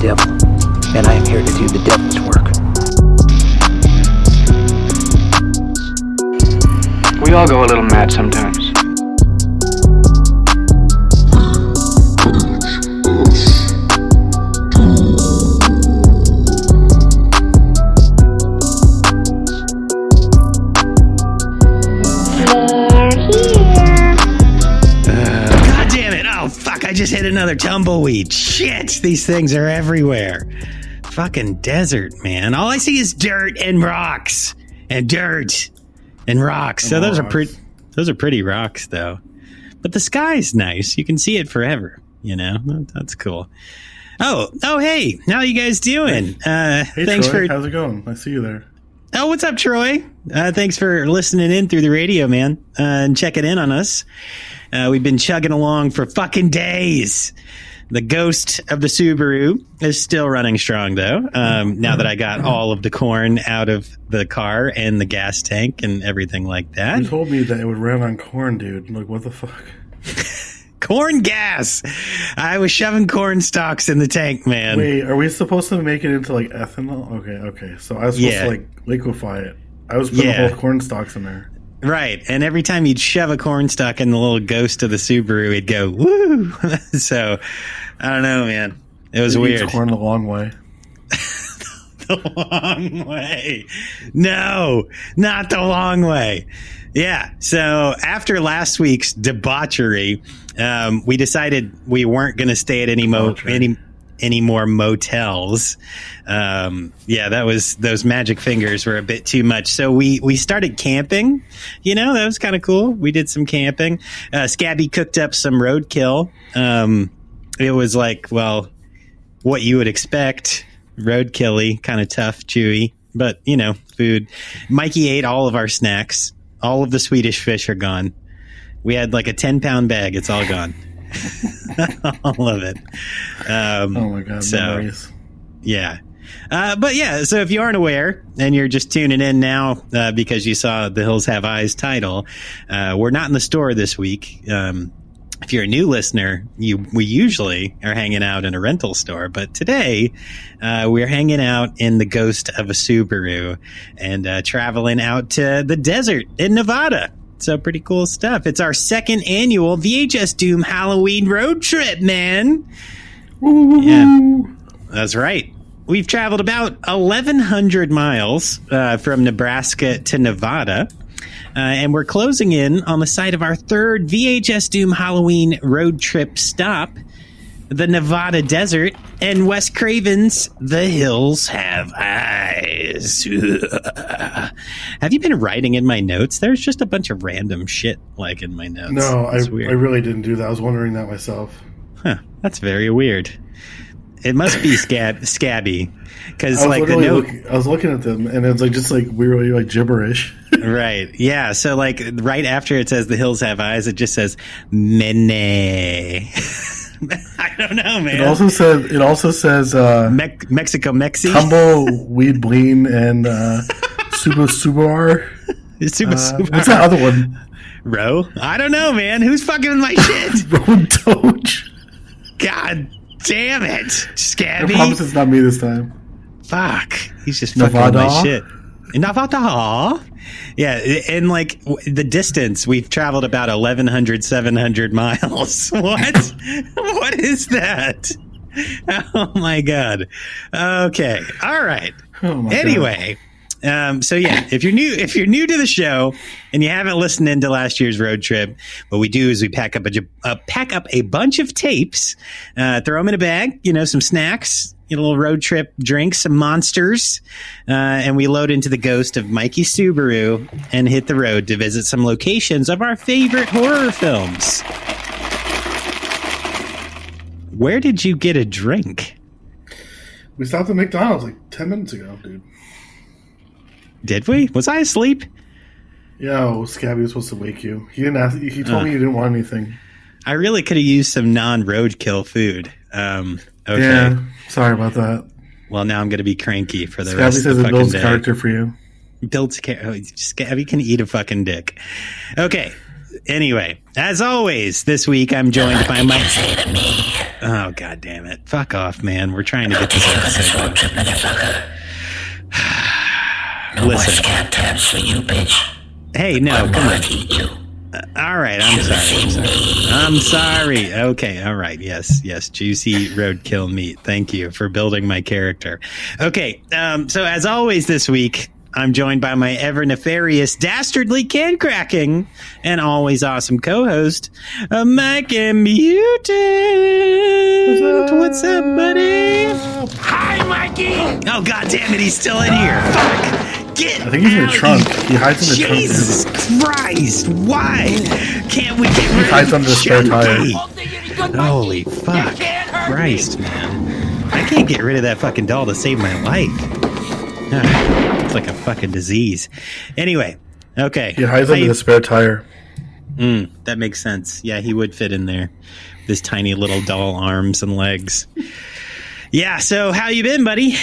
devil, and I am here to do the devil's work. We all go a little mad sometimes. I just hit another tumbleweed. Shit, these things are everywhere. Fucking desert, man. All I see is dirt and rocks and dirt and rocks. So those are pretty rocks, though. But the sky's nice. You can see it forever. You know, that's cool. Oh, hey, how you guys doing? Hey, thanks Troy, for. How's it going? I see you there. Oh, what's up, Troy? Thanks for listening in through the radio, man, and checking in on us. We've been chugging along for fucking days. The ghost of the Subaru is still running strong, though. Now that I got all of the corn out of the car and the gas tank and everything like that. You told me that it would run on corn, dude. Like, what the fuck? Corn gas. I was shoving corn stalks in the tank, man. Wait, are we supposed to make it into, like, ethanol? Okay. So I was supposed to, like, liquefy it. I was putting whole corn stalks in there. Right, and every time you'd shove a corn stalk in the little ghost of the Subaru, it'd go, woo! So, I don't know, man. It was weird. Corn the long way. The long way. No, not the long way. Yeah, so after last week's debauchery, we decided we weren't going to stay at any more motels. That was, those magic fingers were a bit too much. So we started camping. You know, that was kind of cool. We did some camping. Scabby cooked up some roadkill. It was like, well, what you would expect. Roadkill-y, kind of tough, chewy, but, you know, food. Mikey ate all of our snacks. All of the Swedish fish are gone. We had like a 10-pound bag. It's all gone. All of it. Oh my god, memories. Yeah. But yeah, so if you aren't aware and you're just tuning in now because you saw The Hills Have Eyes title, we're not in the store this week. If you're a new listener, we usually are hanging out in a rental store, but today we're hanging out in the ghost of a Subaru and traveling out to the desert in Nevada. So pretty cool stuff. It's our second annual VHS Doom Halloween road trip, man. Yeah, that's right. We've traveled about 1,100 miles from Nebraska to Nevada. And we're closing in on the site of our third VHS Doom Halloween road trip stop, the Nevada desert, and Wes Craven's The Hills Have Eyes. Have you been writing in my notes? There's just a bunch of random shit like in my notes. No, I really didn't do that. I was wondering that myself. Huh, that's very weird. It must be Scabby. Because like I was looking at them and it's like just like weirdly like gibberish. Right. Yeah. So like right after it says The Hills Have Eyes, it just says Mene. I don't know, man. It also says Mexico Mexi. Tumbleweed Bleen and Subaru. Subaru. What's that other one? Ro? I don't know, man. Who's fucking with my shit? Road Doge. God damn it, Scabby. I promise it's not me this time. Fuck. He's just fucking with my shit. Nevada. Yeah, and like the distance, we've traveled about 1,700 miles. What? What is that? Oh my god. Okay. All right. Anyway, so yeah, if you're new to the show and you haven't listened into last year's road trip, what we do is we pack up a bunch of tapes, throw them in a bag, you know, some snacks, get a little road trip drinks, some monsters, and we load into the ghost of Mikey Subaru and hit the road to visit some locations of our favorite horror films. Where did you get a drink? We stopped at McDonald's like 10 minutes ago, dude. Did we? Was I asleep? Yeah, Scabby was supposed to wake you. He didn't ask. He told me you didn't want anything. I really could have used some non-roadkill food. Okay. Yeah, sorry about that. Well, now I'm going to be cranky for the rest of the fucking day. Scabby says it builds character for you. Builds character. Scabby can eat a fucking dick. Okay. Anyway, as always, this week I'm joined by my... Say to me. Oh, God damn it. Fuck off, man. We're trying to get this episode done. No more scab tabs for you, bitch. Hey, no, come on. Eat you. All right, I'm sorry. Okay, all right. Yes, juicy roadkill meat. Thank you for building my character. Okay, so as always this week, I'm joined by my ever nefarious, dastardly can-cracking, and always awesome co-host, Mikey Mutant. What's up, buddy? Hi, Mikey. Oh, God damn it, he's still in here. Fuck. Get I think he's in the trunk. He hides in the trunk. Jesus Christ! Why can't we get rid of He hides under the spare tire. Holy fuck! Christ, man! I can't get rid of that fucking doll to save my life. It's like a fucking disease. Anyway, okay. He hides under the spare tire. That makes sense. Yeah, he would fit in there. This tiny little doll arms and legs. Yeah. So, how you been, buddy?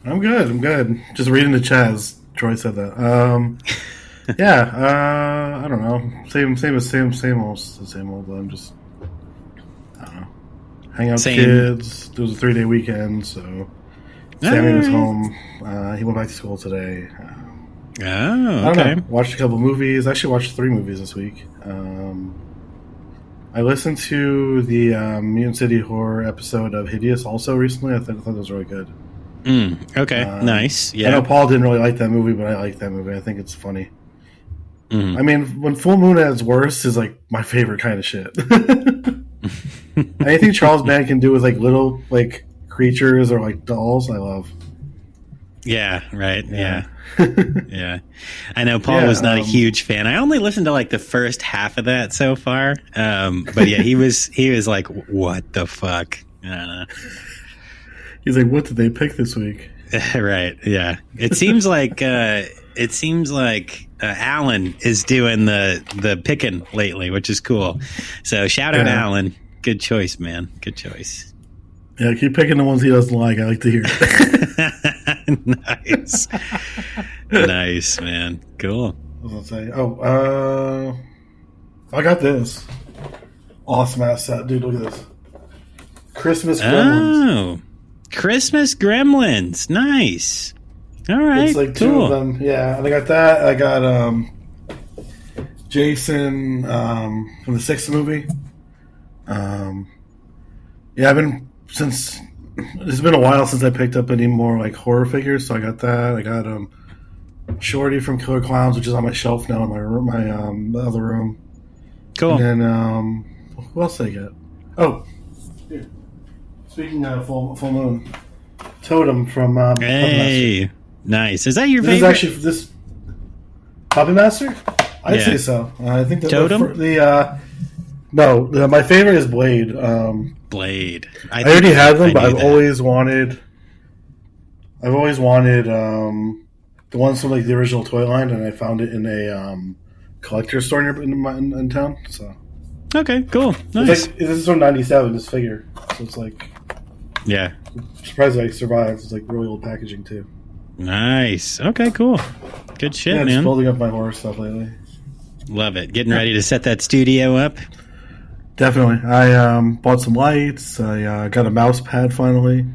I'm good. Just reading the chat as Troy said that. I don't know. Same old. But I'm just, I don't know. Hang out with kids. It was a 3-day weekend, so Sammy was home. He went back to school today. Okay. I don't know. Watched a couple movies. I actually watched 3 movies this week. I listened to the Mutant City Horror episode of Hideous also recently. I thought it was really good. Okay, nice. Yeah, I know Paul didn't really like that movie, but I like that movie. I think it's funny. I mean, when Full Moon at its worst is like my favorite kind of shit. Anything Charles Band can do with like little like creatures or like dolls, I love. Yeah, right. Yeah. Yeah. I know Paul was not a huge fan. I only listened to like the first half of that so far. But yeah, he was like, what the fuck? I don't know. He's like, what did they pick this week? Right. Yeah. It seems like Alan is doing the picking lately, which is cool. So shout out Alan. Good choice, man. Good choice. Yeah, keep picking the ones he doesn't like. I like to hear it. Nice. Nice, man. Cool. What was I say? I got this. Awesome ass set. Dude, look at this. Christmas Gremlins. Oh. Christmas Gremlins. Nice. All right. It's like cool. 2 of them. Yeah, and I got that. I got Jason from the 6th movie. I've been it's been a while since I picked up any more like horror figures, so I got that. I got Shorty from Killer Clowns, which is on my shelf now in my room, my other room. Cool. And then what else did I get? Oh, here. Speaking of Full Moon, Totem from Hey, nice. Is that your this favorite? Is actually this Puppet Master? I'd say so. I think that Totem. My favorite is Blade. Blade. I already had them, but I've always wanted the ones from like the original toy line, and I found it in a collector's store in town. So okay, cool, nice. This is from '97. This figure, so it's like I'm surprised I survived. It's like really old packaging too. Nice. Okay, cool. Good shit, man. Just building up my horror stuff lately. Love it. Getting ready to set that studio up. Definitely. I bought some lights. I got a mouse pad finally.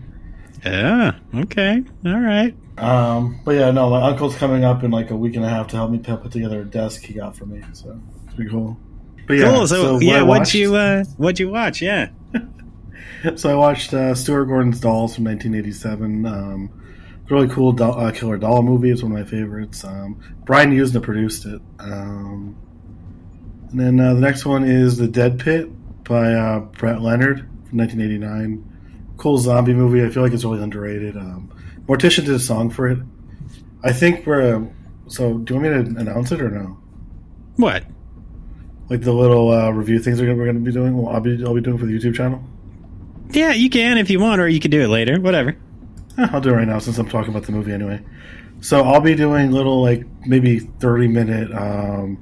Yeah. Okay. All right. But yeah, no, my uncle's coming up in like a week and a half to help me put together a desk he got for me. So it's pretty cool. But yeah, cool. So what'd you watch? Yeah. So I watched Stuart Gordon's Dolls from 1987. Really cool killer doll movie. It's one of my favorites. Brian Usna produced it. And then the next one is The Dead Pit by Brett Leonard from 1989. Cool zombie movie. I feel like it's really underrated. Morticia did a song for it. I think so do you want me to announce it or no? What? Like the little review things we're going to be doing? Well, I'll be doing for the YouTube channel? Yeah, you can if you want, or you can do it later. Whatever. I'll do it right now since I'm talking about the movie anyway. So I'll be doing little, like, maybe 30-minute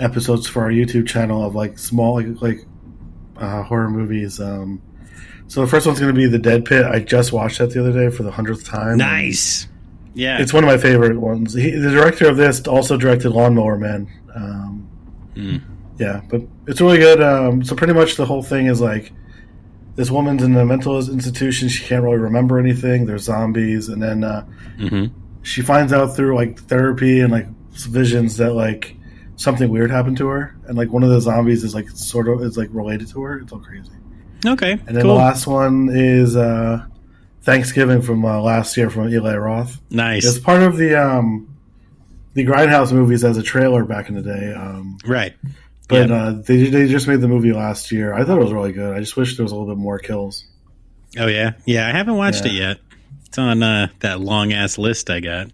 episodes for our YouTube channel of, like, small, like horror movies. So the first one's going to be The Dead Pit. I just watched that the other day for the 100th time. Nice. Yeah. It's one of my favorite ones. The director of this also directed Lawnmower Man. Yeah, but it's really good. So pretty much the whole thing is, like, this woman's in a mental institution. She can't really remember anything. There's zombies, and then she finds out through like therapy and like visions that like something weird happened to her, and like one of the zombies is like sort of is like related to her. It's all crazy. Okay, and then the last one is Thanksgiving from last year from Eli Roth. Nice. It's part of the Grindhouse movies as a trailer back in the day. Right. But they just made the movie last year. I thought it was really good. I just wish there was a little bit more kills. Oh, yeah? Yeah, I haven't watched it yet. It's on that long-ass list I got.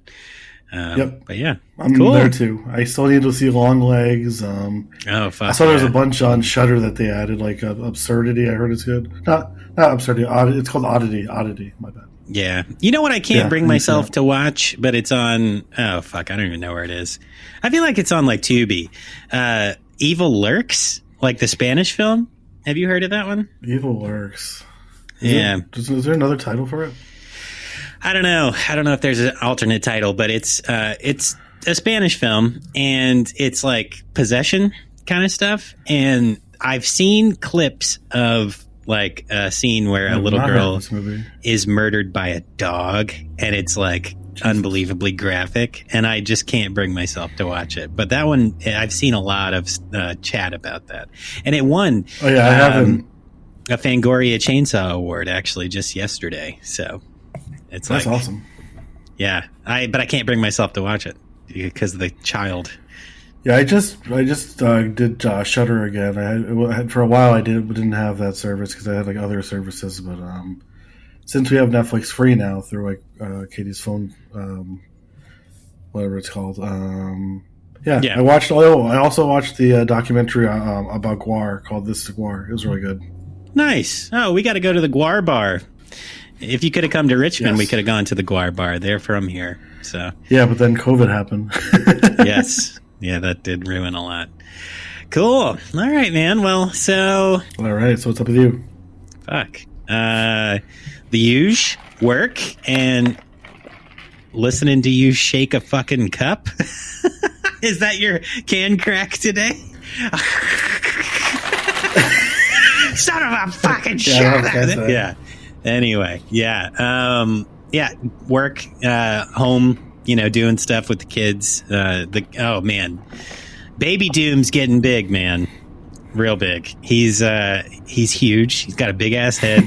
Yep. But yeah, I'm cool. there too. I still need to see Long Legs. Oh, fuck. I saw there was a bunch on Shudder that they added, like Absurdity. I heard it's good. Not Absurdity. It's called Oddity. Oddity. My bad. Yeah. You know what I can't bring myself to watch, but it's on... Oh, fuck. I don't even know where it is. I feel like it's on, like, Tubi. Evil Lurks? Like the Spanish film? Have you heard of that one? Evil Lurks. Is there another title for it? I don't know. I don't know if there's an alternate title, but it's a Spanish film, and it's like possession kind of stuff. And I've seen clips of like a scene where a little girl is murdered by a dog, and it's like unbelievably graphic, and I just can't bring myself to watch it. But that one, I've seen a lot of chat about that, and it won. Oh yeah, I haven't. A Fangoria Chainsaw Award actually just yesterday. So it's that's awesome. Yeah, but I can't bring myself to watch it because of the child. Yeah, I just did Shudder again. I had for a while. I didn't have that service because I had like other services, but since we have Netflix free now through like Katie's phone, whatever it's called. I watched. I also watched the documentary about Guar called "This is Guar." It was really good. Nice. Oh, we got to go to the Guar bar. If you could have come to Richmond, we could have gone to the Guar bar. They're from here, so yeah. But then COVID happened. Yes, yeah, that did ruin a lot. Cool. All right, man. Well, so all right. So what's up with you? Fuck. The huge work and listening to you shake a fucking cup. Is that your can crack today? Son of a fucking shit. Yeah. Anyway, work, home, doing stuff with the kids. Oh man, Baby Doom's getting big, man. Real big. He's huge. He's got a big ass head,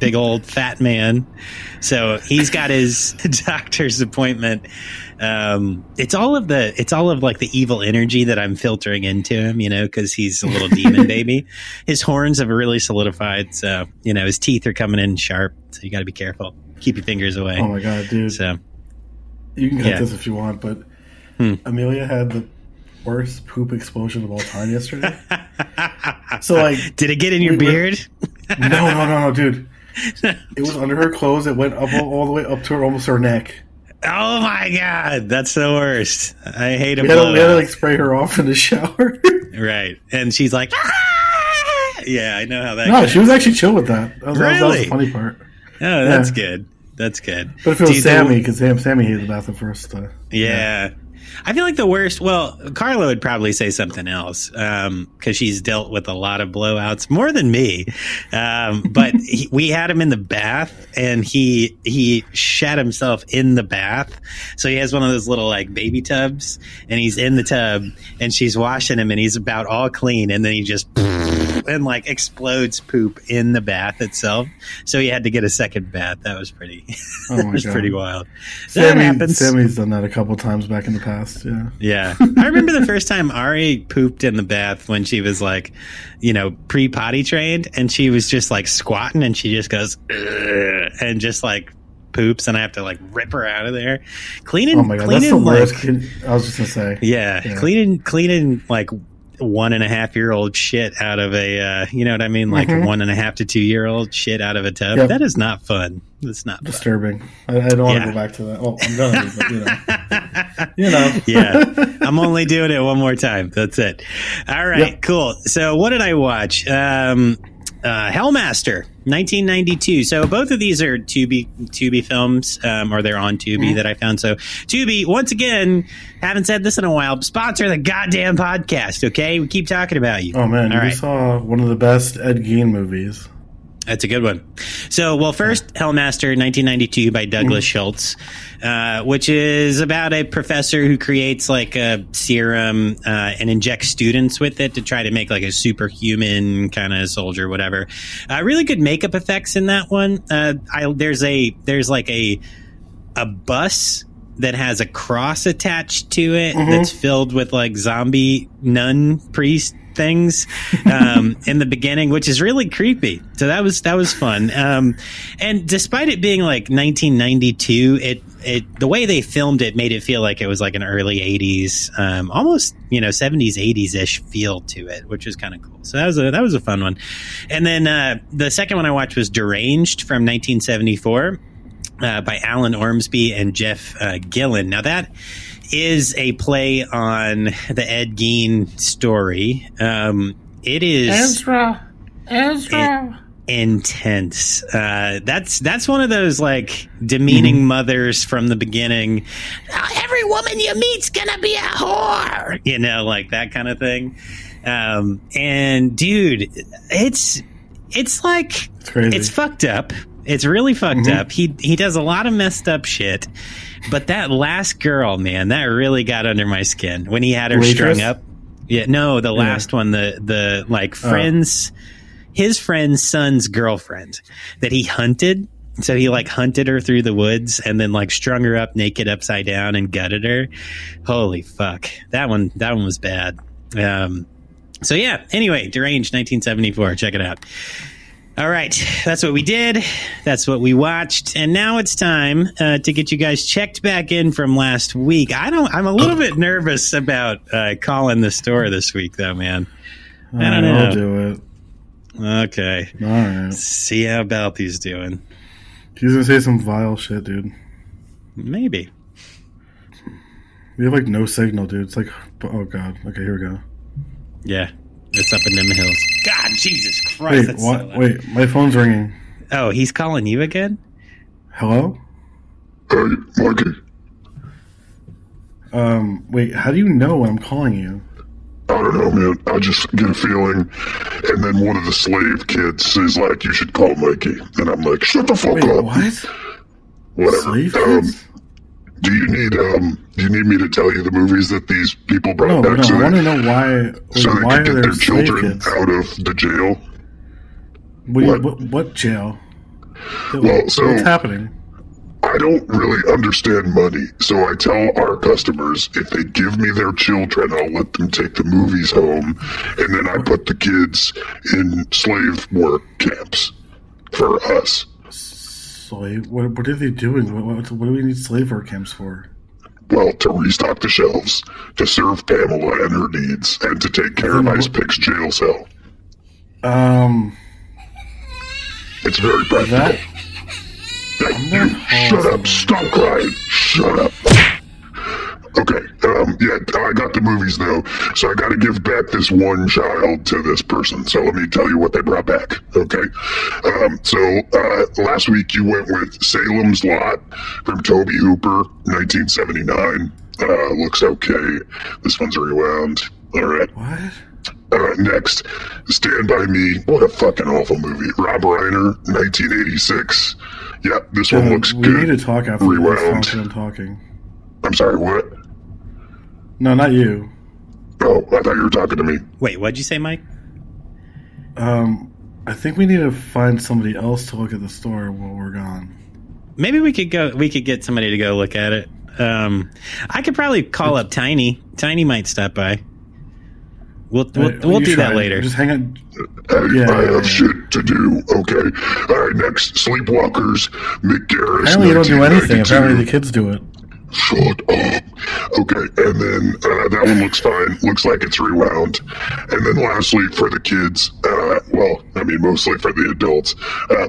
big old fat man. So he's got his doctor's appointment. It's all of like the evil energy that I'm filtering into him, because he's a little demon baby. His horns have really solidified. So, his teeth are coming in sharp. So you got to be careful. Keep your fingers away. Oh my God, dude. So you can cut this if you want, but Amelia had the worst poop explosion of all time yesterday. So like, did it get in your beard? No, dude. It was under her clothes. It went up all the way up to almost her neck. Oh my God, that's the worst. I hate it. We had to like spray her off in the shower. Right, and she's like, ah! Yeah, I know how that. No, she was actually chill with that. That was the funny part. Oh, that's good. That's good. But if it was Sammy, because Sammy hated the bathroom first. Yeah. I feel like the worst. Well, Carla would probably say something else because she's dealt with a lot of blowouts more than me. But we had him in the bath, and he shat himself in the bath. So he has one of those little like baby tubs, and he's in the tub, and she's washing him, and he's about all clean, and then he just and like explodes poop in the bath itself. So he had to get a second bath. That was pretty. Pretty wild. That happens. Sammy's done that a couple times back in the past. Yeah. I remember the first time Ari pooped in the bath when she was like, pre-potty trained, and she was just like squatting, and she just goes, ugh, and just like poops, and I have to like rip her out of there. Cleaning. Oh my God, that's the worst. I was just gonna say. Yeah. Cleaning like 1.5-year-old shit out of a, you know what I mean? Like 1.5 to 2-year-old shit out of a tub. Yep. That is not fun. It's not disturbing. I don't want to go back to that. Well, I'm done, but Yeah. I'm only doing it one more time. That's it. All right, cool. So what did I watch? Hellmaster, 1992. So both of these are Tubi films, or they're on Tubi that I found. So Tubi, once again, haven't said this in a while, sponsor the goddamn podcast, okay? We keep talking about you. Oh, man. We saw one of the best Ed Gein movies. That's a good one. So, well, first, Hellmaster, 1992 by Douglas Schultz, which is about a professor who creates like a serum and injects students with it to try to make like a superhuman kind of soldier, whatever. Really good makeup effects in that one. There's like a bus that has a cross attached to it that's filled with like zombie nun priest things in the beginning, which is really creepy. So that was fun. And despite it being like 1992, it the way they filmed it made it feel like it was like an early 80s, almost 70s 80s ish feel to it, which was kind of cool. So that was a fun one. And then the second one I watched was Deranged from 1974 by Alan Ormsby and Jeff Gillen. Now that is a play on the Ed Gein story. It is Ezra. Intense. That's one of those like demeaning mothers from the beginning. Every woman you meet's gonna be a whore, like that kind of thing. And dude, it's like it's fucked up. It's really fucked up. He does a lot of messed up shit. But that last girl, man, that really got under my skin when he had her strung up. Yeah, no, the last one, the like friends, his friend's son's girlfriend that he hunted. So he like hunted her through the woods and then like strung her up naked upside down and gutted her. Holy fuck. That one was bad. So yeah, anyway, Deranged 1974. Check it out. All right, that's what we did. That's what we watched, and now it's time to get you guys checked back in from last week. I'm a little bit nervous about calling the store this week, though, man. I don't know. I'll do it. Okay. All right. See how Balthy's doing. He's gonna say some vile shit, dude. Maybe. We have like no signal, dude. It's like, oh god. Okay, here we go. Yeah. It's up in them hills. God, Jesus Christ. Wait, what? So wait, my phone's ringing. Oh, he's calling you again? Hello? Hey, Mikey. Wait, how do you know when I'm calling you? I don't know, man. I just get a feeling. And then one of the slave kids says, like, you should call Mikey. And I'm like, shut the fuck up. What? Whatever. Slave kids? Do you need me to tell you the movies that these people brought back? No, I want to know why. So they why could are get there their slave children kids? out of the jail? What jail? Well, so what's happening? I don't really understand money, so I tell our customers if they give me their children, I'll let them take the movies home, and then I put the kids in slave work camps for us. Slave? What are they doing? What do we need slave work camps for? Well, to restock the shelves, to serve Pamela and her needs, and to take care of Ice Pick's jail cell. It's very practical. Hey, shut up! Stop crying! Shut up! Okay, yeah, I got the movies though, so I gotta give back this one child to this person, so let me tell you what they brought back, okay? Last week you went with Salem's Lot from Tobe Hooper, 1979. Looks okay. This one's rewound. Alright. What? Next, Stand By Me. What a fucking awful movie. Rob Reiner, 1986. Yeah, this one looks good. We need to talk after rewound. I'm talking. I'm sorry, what? No, not you. Oh, I thought you were talking to me. Wait, what'd you say, Mike? I think we need to find somebody else to look at the store while we're gone. Maybe we could get somebody to go look at it. I could probably call up Tiny. Tiny might stop by. We'll do that later. Just hang on. Hey, I have shit to do. Okay. All right, next. Sleepwalkers. Mick Garris. Apparently you don't do anything. Apparently the kids do it. Shut up. Okay, and then that one looks fine. Looks like it's rewound. And then lastly, for the kids, mostly for the adults,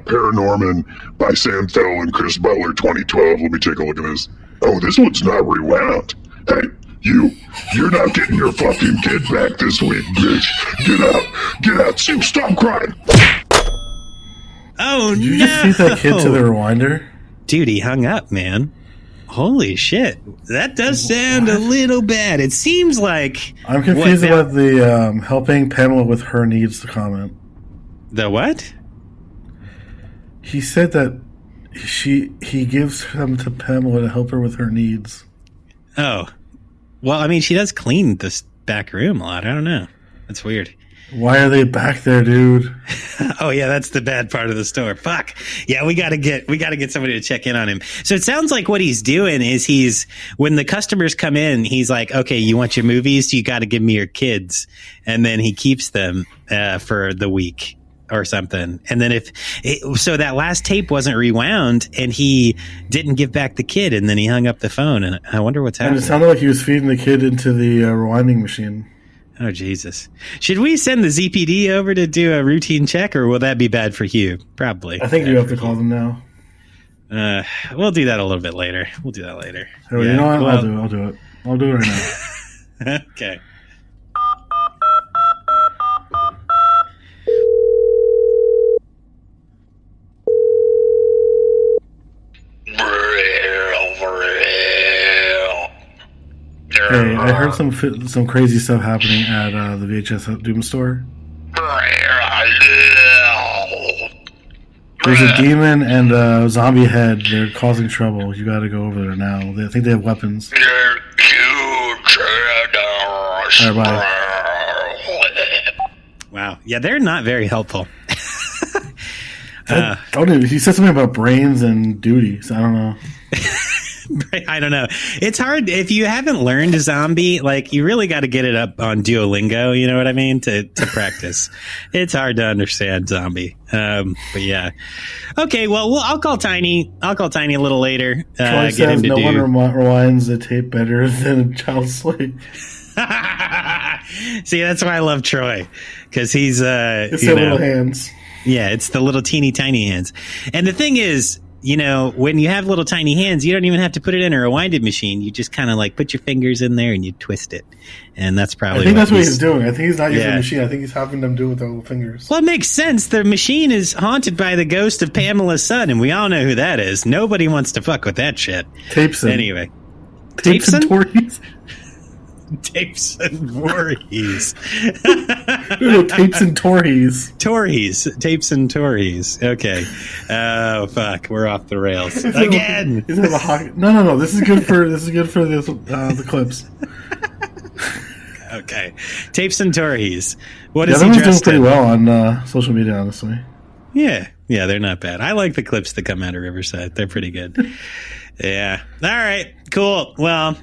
Paranorman by Sam Fell and Chris Butler, 2012. Let me take a look at this. Oh, this one's not rewound. Hey, you're not getting your fucking kid back this week, bitch. Get out. Sue, stop crying. Oh, Did you just feed that kid to the rewinder? Dude, he hung up, man. Holy shit. That does sound a little bad. It seems like... I'm confused about the helping Pamela with her needs comment. The what? He said that he gives them to Pamela to help her with her needs. Oh. Well, I mean, she does clean this back room a lot. I don't know. That's weird. Why are they back there, dude? Oh yeah, that's the bad part of the store. Fuck. Yeah, we gotta get somebody to check in on him. So it sounds like what he's doing is when the customers come in, he's like, okay, you want your movies? You got to give me your kids, and then he keeps them for the week or something. And then so that last tape wasn't rewound, and he didn't give back the kid, and then he hung up the phone. And I wonder what's happening. And it sounded like he was feeding the kid into the rewinding machine. Oh, Jesus. Should we send the ZPD over to do a routine check, or will that be bad for Hugh? Probably. I think you have to call them now. We'll do that a little bit later. We'll do that later. Hey, you know what? I'll do it. I'll do it right now. Okay. Hey, I heard some crazy stuff happening at the VHS Doom store. There's a demon and a zombie head. They're causing trouble. You got to go over there now. I think they have weapons. All right, bye. Wow. Yeah, they're not very helpful. He said something about brains and duty, so I don't know. I don't know. It's hard if you haven't learned zombie. Like, you really got to get it up on Duolingo. You know what I mean? To practice. It's hard to understand zombie. But yeah. Okay. Well, I'll call Tiny. I'll call Tiny a little later. Troy says no one rewinds the tape better than Child Slave. See, that's why I love Troy, because he's it's the little hands. Yeah, it's the little teeny tiny hands. And the thing is, when you have little tiny hands, you don't even have to put it in a rewinded machine. You just kind of like put your fingers in there and you twist it. And that's probably what he's doing. I think he's not using the machine. I think he's having them do it with their little fingers. Well, it makes sense. The machine is haunted by the ghost of Pamela's son, and we all know who that is. Nobody wants to fuck with that shit. Tapeson. Anyway. Tapes and Voorhees? Tapes and Voorhees. No, Tapes and Torhees. Tapes and Torhees. Okay. Oh fuck, we're off the rails again. No. This is good for the clips. Okay. Tapes and Torhees. What is he dressed doing pretty well on social media, honestly. Yeah, they're not bad. I like the clips that come out of Riverside. They're pretty good. Yeah. All right. Cool. Well,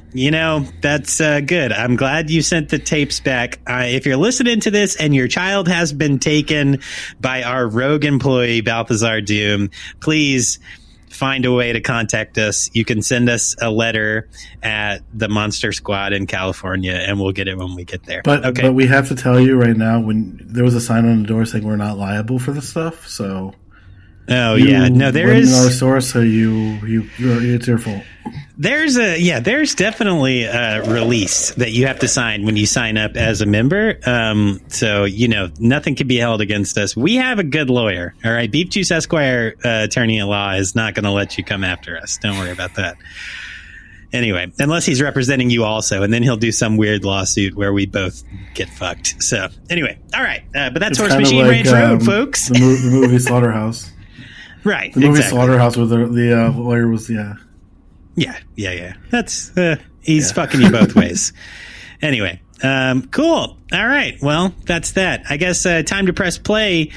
that's good. I'm glad you sent the tapes back. If you're listening to this and your child has been taken by our rogue employee, Balthazar Doom, please find a way to contact us. You can send us a letter at the Monster Squad in California, and we'll get it when we get there. But we have to tell you right now, when there was a sign on the door saying we're not liable for this stuff, so... Oh yeah, no, there is in our store, so it's your fault. There's definitely a release that you have to sign when you sign up as a member. So nothing can be held against us. We have a good lawyer. All right, Beef Juice Esquire, attorney at law, is not going to let you come after us. Don't worry about that. Anyway, unless he's representing you also, and then he'll do some weird lawsuit where we both get fucked. So anyway, all right, but that's Horse Machine Ranch Road, folks. The movie Slaughterhouse. Right. The movie Slaughterhouse with the lawyer was, yeah. Yeah. That's, he's fucking you both ways. Anyway, cool. All right. Well, that's that. I guess time to press play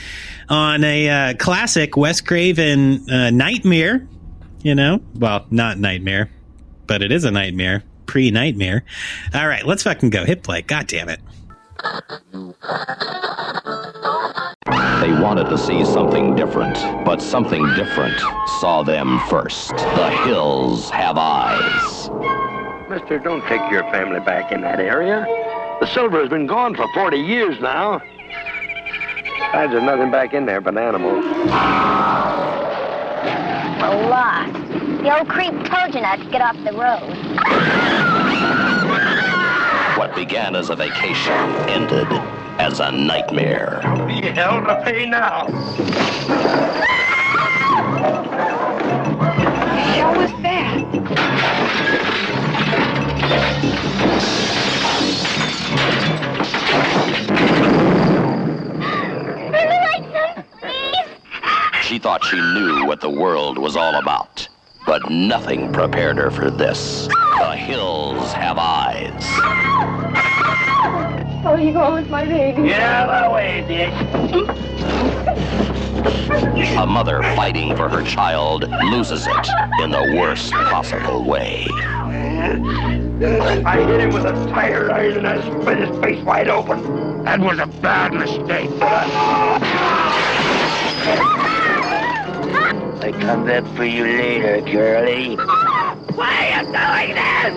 on a classic Wes Craven nightmare. Well, not nightmare, but it is a nightmare. Pre-nightmare. All right. Let's fucking go. Hit play. God damn it. They wanted to see something different, but something different saw them first. The hills have eyes. Mister, don't take your family back in that area. The silver has been gone for 40 years now. Besides, there's nothing back in there but animals. We're lost. The old creep told you not to get off the road. What began as a vacation ended as a nightmare. Be hell to pay now. What the hell was that? Turn the lights on, please. She thought she knew what the world was all about. But nothing prepared her for this. The hills have eyes. Oh, you going with my baby? Get out of the way, bitch. A mother fighting for her child loses it in the worst possible way. I hit him with a tire iron and I split his face wide open. That was a bad mistake, but I come back for you later, girlie. Why are you doing this?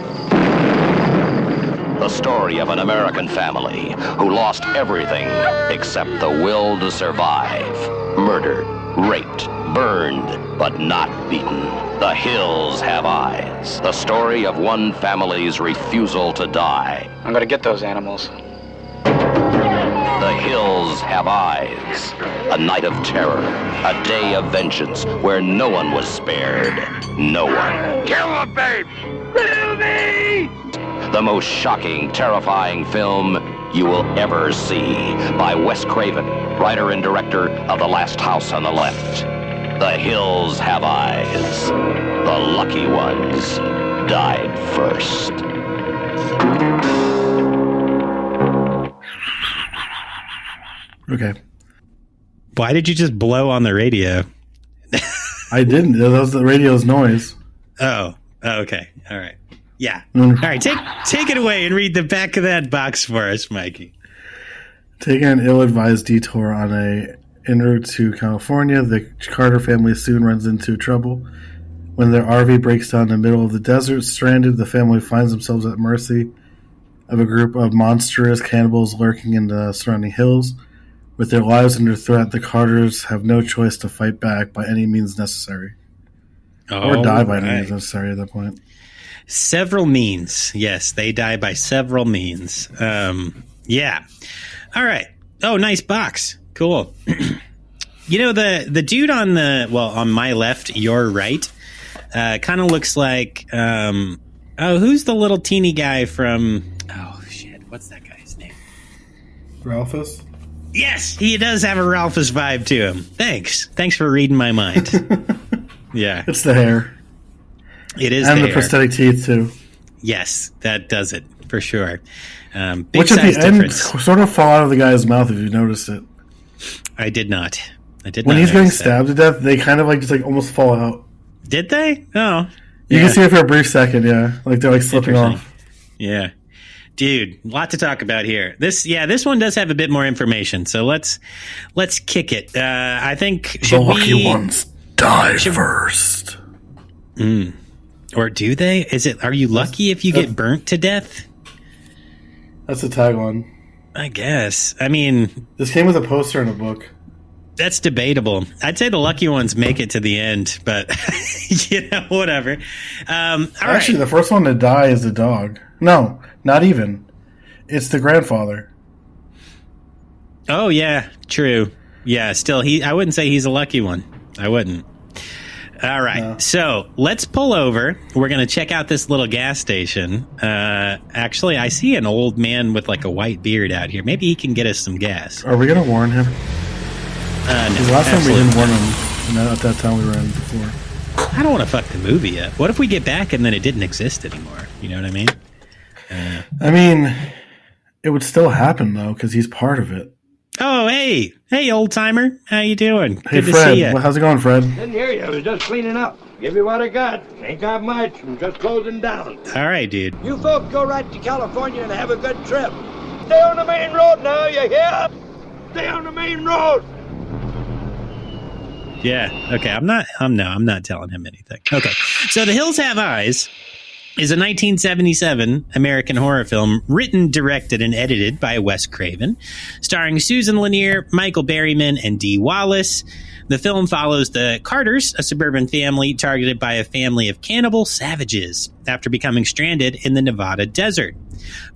The story of an American family who lost everything except the will to survive. Murdered, raped, burned, but not beaten. The hills have eyes. The story of one family's refusal to die. I'm gonna get those animals. The hills have eyes. A night of terror. A day of vengeance where no one was spared. No one. Kill the babe! Kill me! The most shocking, terrifying film you will ever see by Wes Craven, writer and director of The Last House on the Left. The hills have eyes. The lucky ones died first. Okay. Why did you just blow on the radio? I didn't. That was the radio's noise. Oh, okay. All right. Yeah. Mm. All right. Take it away and read the back of that box for us, Mikey. Taking an ill-advised detour on a en route to California, the Carter family soon runs into trouble. When their RV breaks down in the middle of the desert, stranded, the family finds themselves at mercy of a group of monstrous cannibals lurking in the surrounding hills. With their lives under threat, the Carters have no choice to fight back by any means necessary. Or die by any means necessary at that point. Several means. Yes, they die by several means. Yeah. All right. Oh, nice box. Cool. You know, the dude on my left, your right, kind of looks like, who's the little teeny guy from, what's that guy's name? Ralphus? Yes, he does have a Ralphus vibe to him. Thanks for reading my mind. Yeah. It's the hair. It is and the the hair. prosthetic teeth, too. Yes, that does it, for sure. Big Which at size the end difference. sort of fall out of the guy's mouth, if you noticed it. I did not. When he's getting stabbed to death, they kind of just almost fall out. Did they? Oh. You can see it for a brief second, yeah. Like they're slipping off. Yeah. Dude, lot to talk about here. This one does have a bit more information, so let's kick it. I think the lucky ones die first. Or do they? Are you lucky if you get burnt to death? That's the tagline. I guess. I mean, this came with a poster and a book. That's debatable. I'd say the lucky ones make it to the end, but whatever. Actually, the first one to die is the dog. No, not even. It's the grandfather. Oh yeah, true. Yeah, still I wouldn't say he's a lucky one. I wouldn't. All right, So let's pull over. We're going to check out this little gas station. Actually, I see an old man with a white beard out here. Maybe he can get us some gas. Are we going to warn him? No, last time we didn't warn him. At that time we were in before. I don't want to fuck the movie up. What if we get back and then it didn't exist anymore? You know what I mean? I mean, it would still happen, though, because he's part of it. Oh, hey, old timer, how you doing? Hey, Good Fred, to see you. how's it going, Fred? Didn't hear you. I was just cleaning up. Give you what I got. Ain't got much. I'm just closing down. All right, dude. You folks go right to California and have a good trip. Stay on the main road now, you hear? Stay on the main road. Yeah. Okay. I'm not telling him anything. Okay. So The Hills Have Eyes is a 1977 American horror film written, directed, and edited by Wes Craven, starring Susan Lanier, Michael Berryman, and Dee Wallace. The film follows the Carters, a suburban family targeted by a family of cannibal savages after becoming stranded in the Nevada desert.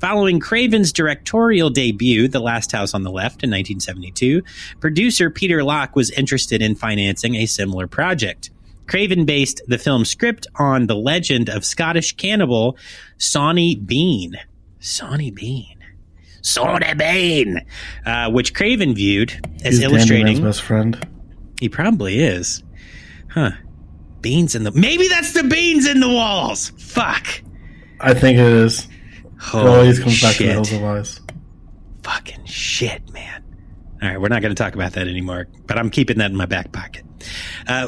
Following Craven's directorial debut, The Last House on the Left, in 1972, producer Peter Locke was interested in financing a similar project. Craven based the film's script on the legend of Scottish cannibal Sawney Bean. Which Craven viewed as He's illustrating... Danny Man's best friend. He probably is. Huh. Beans in the... Maybe that's the beans in the walls! Fuck! I think it is. Holy It always comes back to shit. the Hills of Eyes. Fucking shit, man. All right, we're not going to talk about that anymore, but I'm keeping that in my back pocket.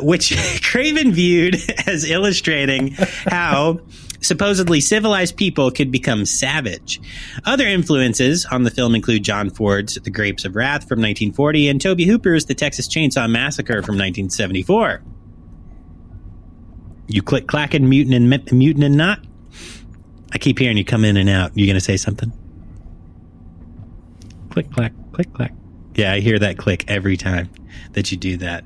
Which Craven viewed as illustrating how supposedly civilized people could become savage. Other influences on the film include John Ford's The Grapes of Wrath from 1940 and Tobe Hooper's The Texas Chainsaw Massacre from 1974. You click-clacking, mutant and not? I keep hearing you come in and out. You going to say something? Click, clack, click, clack. Yeah, I hear that click every time that you do that.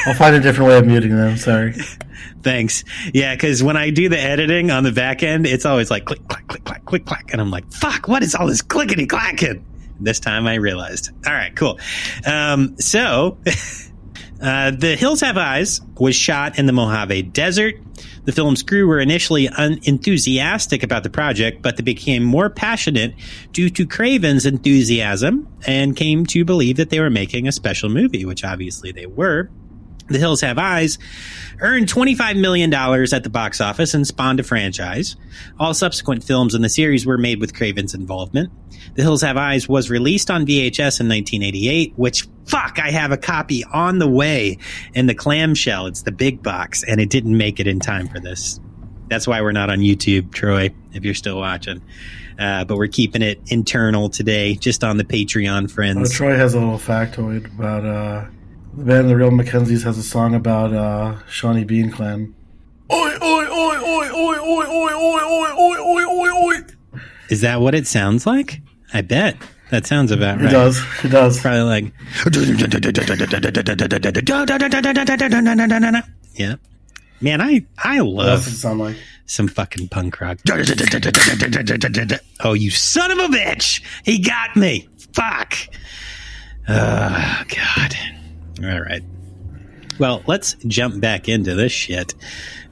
I'll find a different way of muting them. Sorry. Thanks. Yeah, because when I do the editing on the back end, it's always like click, clack, click, clack, click, clack. And I'm like, fuck, what is all this clickety clacking? This time I realized. All right, cool. The Hills Have Eyes was shot in the Mojave Desert. The film's crew were initially unenthusiastic about the project, but they became more passionate due to Craven's enthusiasm and came to believe that they were making a special movie, which obviously they were. The Hills Have Eyes earned $25 million at the box office and spawned a franchise. All subsequent films in the series were made with Craven's involvement. The Hills Have Eyes was released on VHS in 1988, which, fuck, I have a copy on the way in the clamshell. It's the big box, and it didn't make it in time for this. That's why we're not on YouTube, Troy, if you're still watching. But we're keeping it internal today, just on the Patreon, friends. Troy has a little factoid about the band The Real Mackenzies has a song about Shawnee Bean Clan. Oi, oi, oi, oi, oi, oi, oi, oi, oi, oi, oi, oi. Is that what it sounds like? I bet. That sounds about right. It does. Probably like... Yeah. Man, I love What does it sound like? some fucking punk rock. Oh, you son of a bitch! He got me! Fuck! Oh, God. All right. Well, let's jump back into this shit.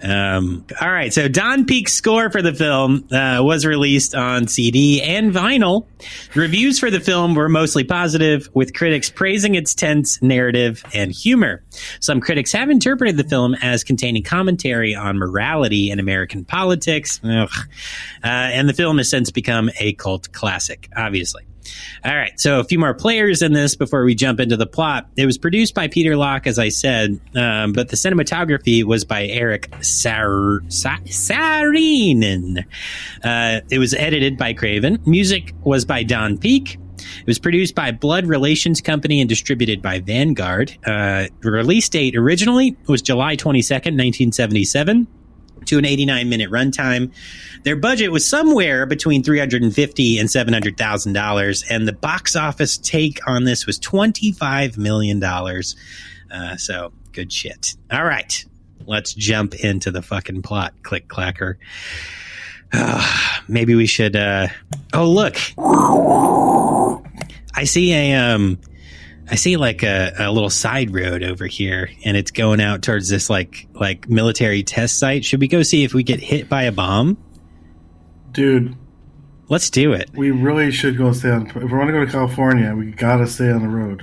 All right, so Don Peake's score for the film was released on CD and vinyl. Reviews for the film were mostly positive, with critics praising its tense narrative and humor. Some critics have interpreted the film as containing commentary on morality in American politics. And the film has since become a cult classic, obviously. All right, so a few more players in this before we jump into the plot. It was produced by Peter Locke, as I said, but the cinematography was by Eric Saarinen. It was edited by Craven. Music was by Don Peake. It was produced by Blood Relations Company and distributed by Vanguard. The release date originally was July 22nd, 1977. To an 89-minute runtime. Their budget was somewhere between $350,000 and $700,000, and the box office take on this was $25 million. So, good shit. All right, let's jump into the fucking plot. Click clacker. Maybe we should. Oh, look! I see like a little side road over here, and it's going out towards this like military test site. Should we go see if we get hit by a bomb? Dude. Let's do it. We really should go stay on... If we want to go to California, we gotta stay on the road.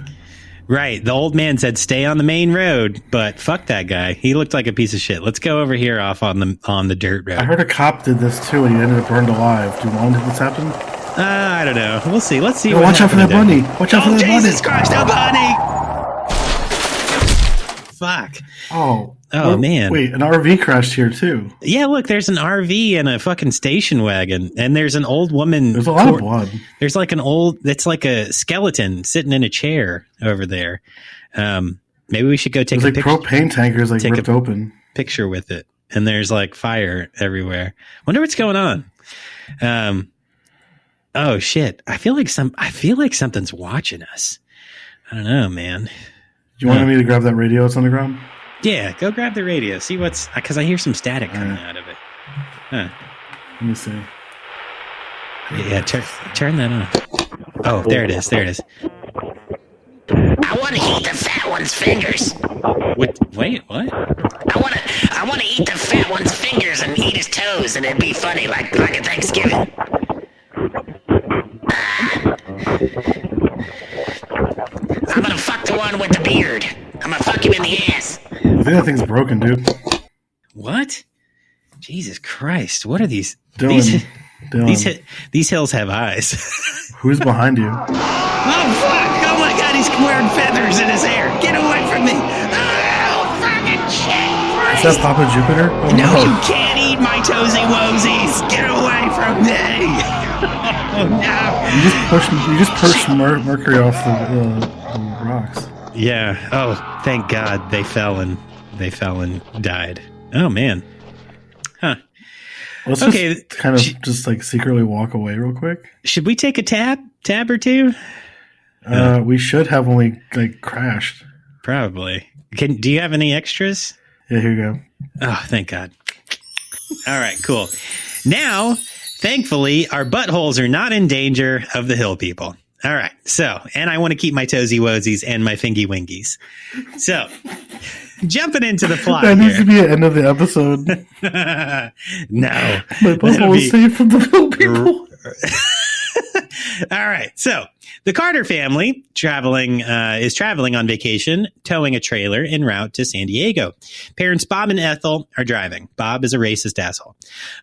Right. The old man said stay on the main road, but fuck that guy. He looked like a piece of shit. Let's go over here off on the dirt road. I heard a cop did this too, and he ended up burned alive. Do you want this happen? I don't know. We'll see. Let's see. Watch out for that bunny. Watch out for that bunny. Jesus Christ, a bunny! Fuck. Oh, man. Wait, an RV crashed here too. Yeah, look, there's an RV and a fucking station wagon, and there's an old woman. There's a lot of blood. There's like it's like a skeleton sitting in a chair over there. Maybe we should go take a picture. Propane tankers ripped open. Picture with it, and there's like fire everywhere. Wonder what's going on. Oh shit! I feel like something's watching us. I don't know, man. Do you want me to grab that radio that's on the ground? Yeah, go grab the radio. See because I hear some static coming out of it. Huh. Let me see. Yeah, turn that on. Oh, there it is. I want to eat the fat one's fingers. Wait, what? I want to eat the fat one's fingers and eat his toes, and it'd be funny, like a Thanksgiving. I'm gonna fuck the one with the beard. you in the ass. I think that thing's broken, dude. What? Jesus Christ! What are these? Dylan. These hills have eyes. Who's behind you? Oh fuck! Oh my God! He's wearing feathers in his hair. Get away from me! Oh fucking shit! Is that Papa Jupiter? Oh, no, you can't eat my toesy woesies. Get away from me! Oh no! You just pushed Mercury off the rocks. Yeah. Oh, thank God they fell and died. Oh man. Huh. Let's just kind of just like secretly walk away real quick. Should we take a tab or two? We should have when we like crashed. Probably. Do you have any extras? Yeah, here you go. Oh, thank God. All right, cool. Now, thankfully, our buttholes are not in danger of the hill people. All right. So, and I want to keep my toesy woesies and my fingy wingies. So, jumping into the plot. That needs to be the end of the episode. No. My butthole was saved from the hill people. All right. So, the Carter family is traveling on vacation, towing a trailer en route to San Diego. Parents Bob and Ethel are driving. Bob is a racist asshole.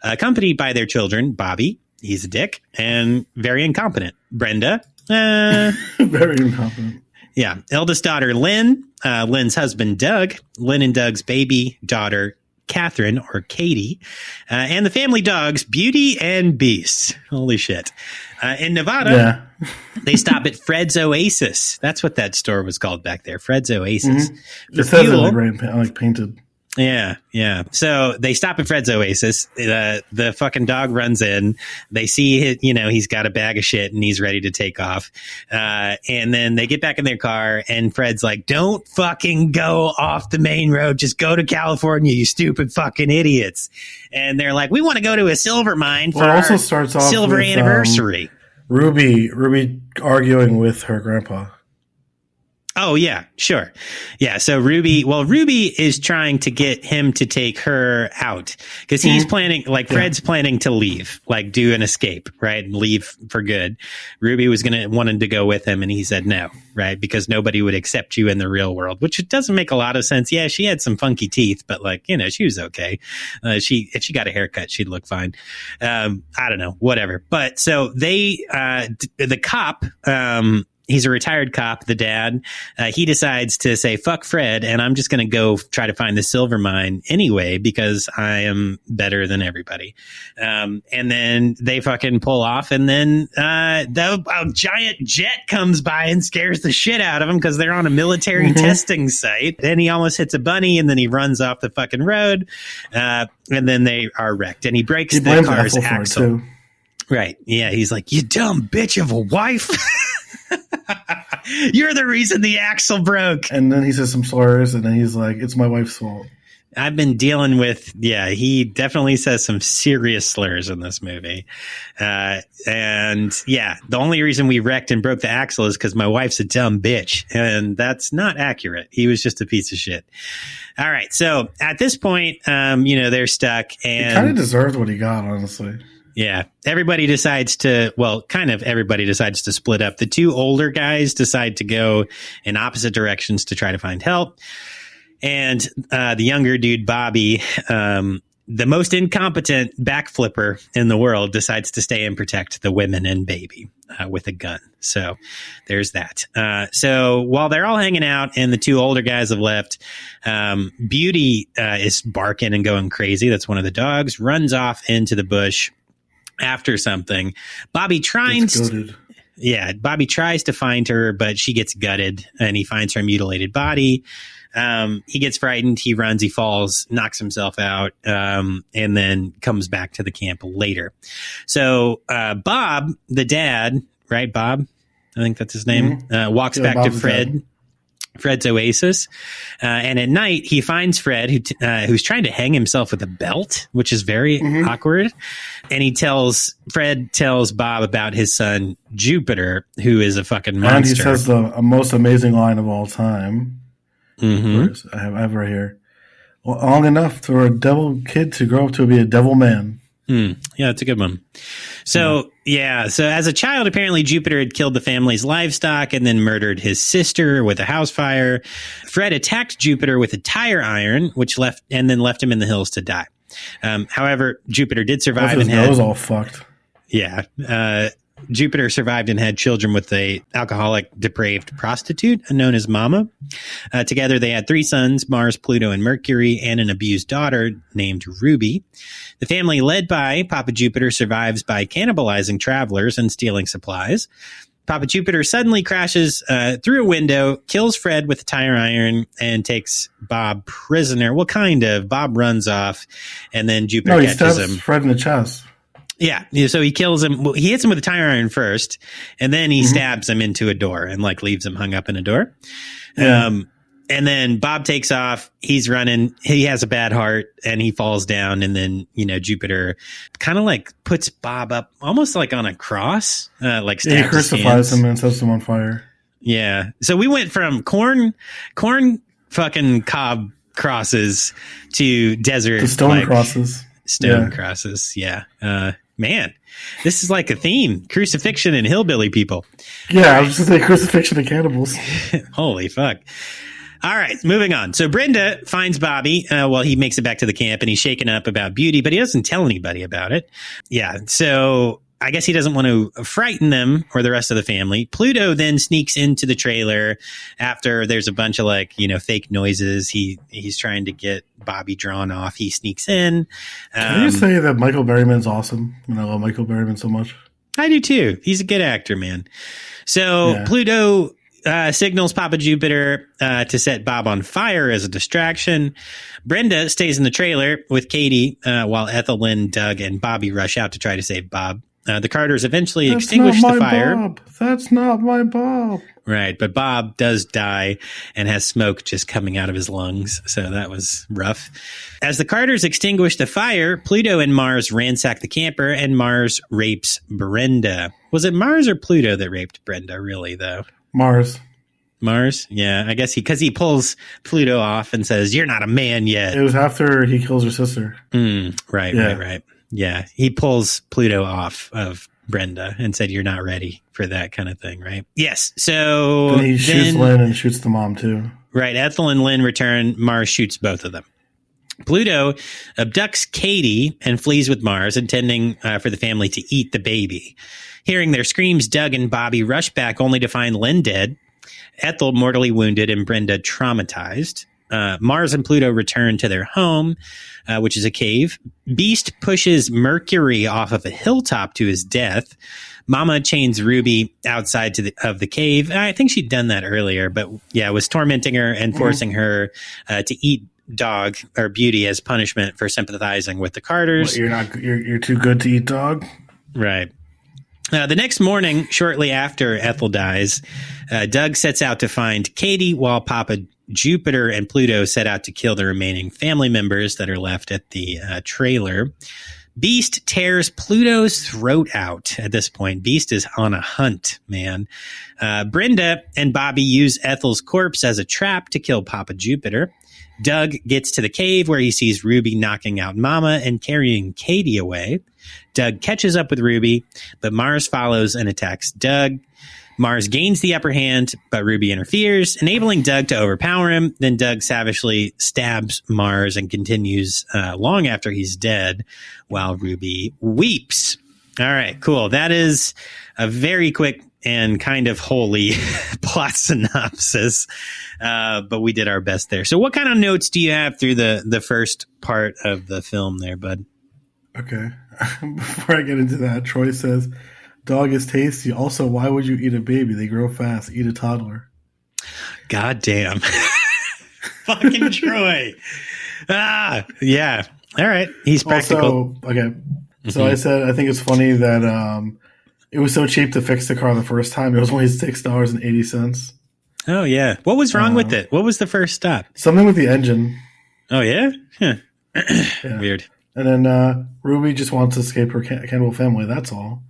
Accompanied by their children, Bobby, he's a dick, and very incompetent. Brenda, very incompetent. Yeah. Eldest daughter, Lynn, Lynn's husband, Doug, Lynn and Doug's baby daughter, Catherine, or Katie, and the family dogs, Beauty and Beast. Holy shit. In Nevada, they stop at Fred's Oasis. That's what that store was called back there, Fred's Oasis. Mm-hmm. It says it like painted. Yeah, yeah. So they stop at Fred's Oasis. The fucking dog runs in. They see he's got a bag of shit and he's ready to take off. And then they get back in their car and Fred's like, "Don't fucking go off the main road. Just go to California, you stupid fucking idiots." And they're like, "We want to go to a silver mine for our silver anniversary." Ruby arguing with her grandpa. Oh, yeah, sure. Yeah, so Ruby is trying to get him to take her out because he's planning, Fred's planning to leave, do an escape, right? And leave for good. Ruby wanted to go with him and he said no, right? Because nobody would accept you in the real world, which doesn't make a lot of sense. Yeah, she had some funky teeth, but she was okay. If she got a haircut, she'd look fine. I don't know, whatever. But so the cop, he's a retired cop, the dad. He decides to say, fuck Fred, and I'm just going to go try to find the silver mine anyway because I am better than everybody. And then they fucking pull off, and then a giant jet comes by and scares the shit out of him because they're on a military testing site. Then he almost hits a bunny, and then he runs off the fucking road, and then they are wrecked, and he breaks the car's axle. Right. Yeah, he's like, "You dumb bitch of a wife." You're the reason the axle broke. And then he says some slurs, and then he's like, "It's my wife's fault." I've been dealing with, he definitely says some serious slurs in this movie. And yeah, the only reason we wrecked and broke the axle is because my wife's a dumb bitch. And that's not accurate. He was just a piece of shit. All right. So at this point, they're stuck. And he kind of deserved what he got, honestly. Yeah. Everybody decides to split up. The two older guys decide to go in opposite directions to try to find help. And the younger dude, Bobby, the most incompetent backflipper in the world, decides to stay and protect the women and baby with a gun. So there's that. So while they're all hanging out and the two older guys have left, Beauty is barking and going crazy. That's one of the dogs, runs off into the bush after something. Bobby tries to find her, but she gets gutted and he finds her mutilated body. He gets frightened. He runs, he falls, knocks himself out, and then comes back to the camp later. So, Bob, the dad, right? Bob, I think that's his name, walks back Bob's to Fred's Oasis. And at night he finds Fred who's trying to hang himself with a belt, which is very awkward. And Fred tells Bob about his son, Jupiter, who is a fucking monster. And he says the most amazing line of all time. Mm-hmm. I have right here. Long enough for a devil kid to grow up to be a devil man. Yeah, that's a good one. So as a child, apparently Jupiter had killed the family's livestock and then murdered his sister with a house fire. Fred attacked Jupiter with a tire iron, which left him in the hills to die. However, Jupiter did survive his nose all fucked. Yeah. Jupiter survived and had children with a alcoholic, depraved prostitute known as Mama. Together, they had 3 sons, Mars, Pluto, and Mercury, and an abused daughter named Ruby. The family, led by Papa Jupiter, survives by cannibalizing travelers and stealing supplies. Papa Jupiter suddenly crashes through a window, kills Fred with a tire iron, and takes Bob prisoner. Well, kind of. Bob runs off, and then Jupiter catches him. Fred in the chest. Yeah, so he kills him. Well, he hits him with a tire iron first, and then he stabs him into a door and leaves him hung up in a door. Yeah. And then Bob takes off. He's running. He has a bad heart, and he falls down. And then Jupiter kind of puts Bob up almost like on a cross, stabs he crucifies him and sets him on fire. Yeah. So we went from corn fucking cob crosses to desert to stone crosses. Stone crosses. Yeah. Man, this is like a theme. Crucifixion and hillbilly people. Yeah, I was just going to say crucifixion and cannibals. Holy fuck. All right, moving on. So Brenda finds Bobby while he makes it back to the camp, and he's shaken up about Beauty, but he doesn't tell anybody about it. Yeah, so I guess he doesn't want to frighten them or the rest of the family. Pluto then sneaks into the trailer after there's a bunch of fake noises. He's trying to get Bobby drawn off. He sneaks in. Can you say that Michael Berryman's awesome? I love Michael Berryman so much. I do too. He's a good actor, man. So Pluto signals Papa Jupiter to set Bob on fire as a distraction. Brenda stays in the trailer with Katie while Ethel, Lynn, Doug, and Bobby rush out to try to save Bob. The Carters eventually extinguish the fire. Bob. That's not my Bob. Right, but Bob does die and has smoke just coming out of his lungs, so that was rough. As the Carters extinguish the fire, Pluto and Mars ransack the camper, and Mars rapes Brenda. Was it Mars or Pluto that raped Brenda, really, though? Mars? Yeah, I guess because he pulls Pluto off and says, "You're not a man yet." It was after he kills her sister. Right. Yeah, he pulls Pluto off of Brenda and said, "You're not ready for that kind of thing," right? Yes. So then he shoots Lynn and shoots the mom too. Right. Ethel and Lynn return. Mars shoots both of them. Pluto abducts Katie and flees with Mars, intending for the family to eat the baby. Hearing their screams, Doug and Bobby rush back only to find Lynn dead, Ethel mortally wounded, and Brenda traumatized. Mars and Pluto return to their home, which is a cave. Beast pushes Mercury off of a hilltop to his death. Mama chains Ruby outside of the cave. I think she'd done that earlier, but was tormenting her and forcing her to eat dog or Beauty as punishment for sympathizing with the Carters. You're too good to eat dog? Right. The next morning, shortly after Ethel dies, Doug sets out to find Katie while Papa Jupiter and Pluto set out to kill the remaining family members that are left at the trailer. Beast tears Pluto's throat out at this point. Beast is on a hunt, man. Brenda and Bobby use Ethel's corpse as a trap to kill Papa Jupiter. Doug gets to the cave where he sees Ruby knocking out Mama and carrying Katie away. Doug catches up with Ruby, but Mars follows and attacks Doug. Mars gains the upper hand, but Ruby interferes, enabling Doug to overpower him. Then Doug savagely stabs Mars and continues long after he's dead while Ruby weeps. All right, cool. That is a very quick and kind of holy plot synopsis, but we did our best there. So what kind of notes do you have through the first part of the film there, bud? Okay. Before I get into that, Troy says, dog is tasty. Also, why would you eat a baby? They grow fast. Eat a toddler. God damn. Fucking Troy. Yeah. All right. He's practical. Also, okay. So I said, I think it's funny that it was so cheap to fix the car the first time. It was only $6.80. Oh, yeah. What was wrong with it? What was the first stop? Something with the engine. Oh, yeah? Huh. Yeah. Weird. And then Ruby just wants to escape her cannibal family. That's all.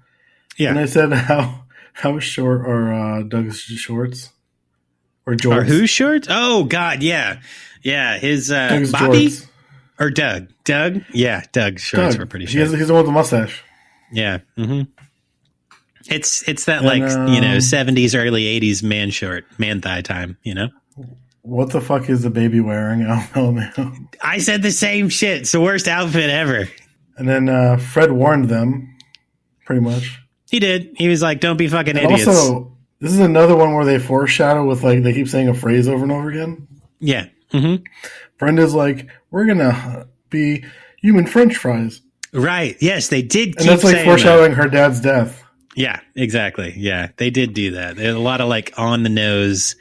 Yeah. And I said, how short are Doug's shorts? Or jorts? Or whose shorts? Oh, God, yeah. Yeah, his Doug's Bobby? jorts. Or Doug. Doug? Yeah, Doug shorts Doug. were pretty He's short. the one with the mustache. Yeah. Mm-hmm. It's that, like, 70s, early 80s man thigh time, What the fuck is the baby wearing? I don't know. I said the same shit. It's the worst outfit ever. And then Fred warned them, pretty much. He did. He was like, don't be fucking And idiots. also, this is another one where they foreshadow with, like, they keep saying a phrase over and over again. Yeah. Mm-hmm. Brenda's like, we're going to be human french fries. Right. Yes, they did keep And that's like saying foreshadowing her dad's death. Yeah, exactly. Yeah, they did do that. There's a lot of, like, on the nose,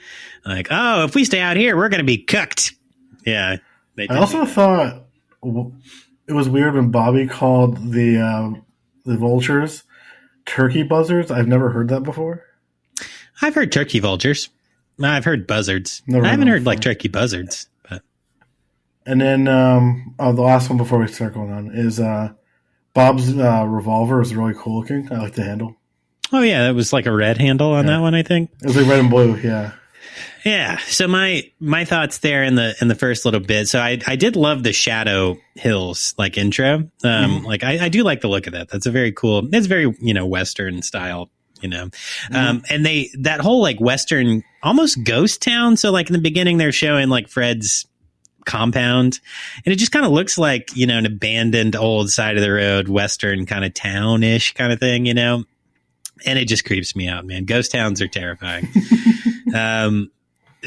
like, oh, if we stay out here, we're going to be cooked. Yeah. They did I also thought it was weird when Bobby called the vultures turkey buzzards. I've never heard that before. I've heard turkey vultures. I've heard buzzards. Never I haven't heard heard, like, turkey buzzards. But And then the last one before we start going on is Bob's revolver is really cool looking. I like the handle. Oh, yeah, that was like a red handle on that one, I think. It was like red and blue, yeah. Yeah. So my thoughts there in the first little bit. So I did love the Shadow Hills, like, intro. Like, I do like the look of that. That's a very cool. It's very, Western style, And that whole, like, Western, almost ghost town. So, like, in the beginning, they're showing, like, Fred's compound, and it just kind of looks like, an abandoned old side of the road Western kind of town-ish kind of thing, and it just creeps me out, man. Ghost towns are terrifying.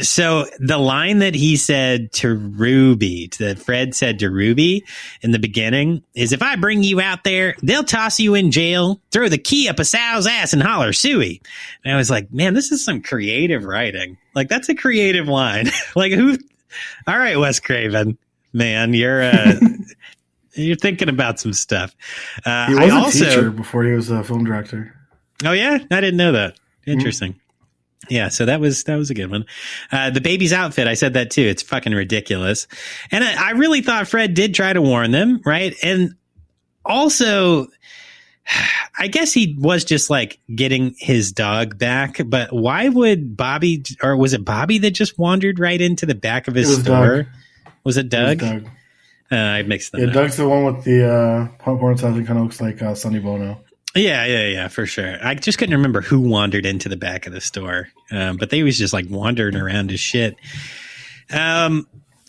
So the line that he said to Ruby, that Fred said to Ruby in the beginning, is, if I bring you out there, they'll toss you in jail, throw the key up a sow's ass, and holler suey. And I was like, man, this is some creative writing. Like, that's a creative line. Like, who? All right, Wes Craven, man, you're thinking about some stuff. He was a teacher before he was a film director. Oh yeah, I didn't know that. Interesting. Yeah, so that was a good one. The baby's outfit, I said that too. It's fucking ridiculous, and I really thought Fred did try to warn them, right? And also, I guess he was just, like, getting his dog back, but why would Bobby, or was it Bobby that just wandered right into the back of his store? Doug. Was it Doug? It was Doug. I mixed them up. Doug's the one with the popcorn sauce that kind of looks like Sonny Bono. Yeah, for sure. I just couldn't remember who wandered into the back of the store, but they was just, like, wandering around as shit.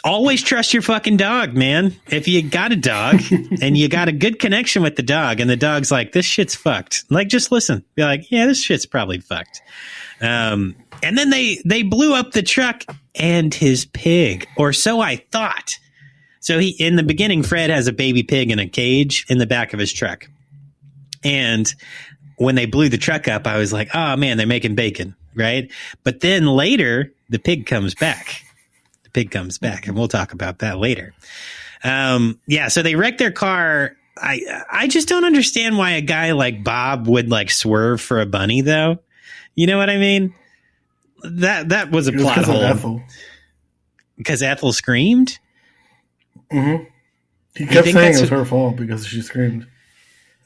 Always trust your fucking dog, man. If you got a dog and you got a good connection with the dog, and the dog's like, this shit's fucked, like, just listen. Be like, yeah, this shit's probably fucked. And then they blew up the truck and his pig, or so I thought. So in the beginning, Fred has a baby pig in a cage in the back of his truck. And when they blew the truck up, I was like, oh man, they're making bacon, right? But then later, the pig comes back. And we'll talk about that later. Yeah, so they wrecked their car. I just don't understand why a guy like Bob would, like, swerve for a bunny, though. You know what I mean? That was a plot hole. Because Ethel screamed? Mm-hmm. He kept saying it was her fault because she screamed.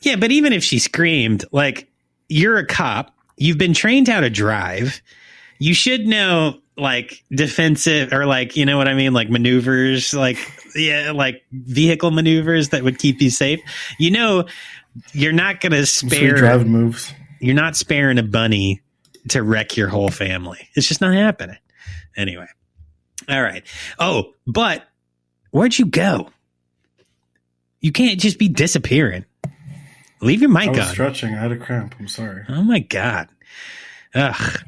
Yeah, but even if she screamed, like, you're a cop. You've been trained how to drive. You should know, like, defensive, or, like, you know what I mean? Like, maneuvers, like, yeah, like vehicle maneuvers that would keep you safe. You're not going to spare driving moves. You're not sparing a bunny to wreck your whole family. It's just not happening. Anyway. All right. Oh, but where'd you go? You can't just be disappearing. Leave your mic on. I was stretching. I had a cramp. I'm sorry. Oh, my God. Ugh.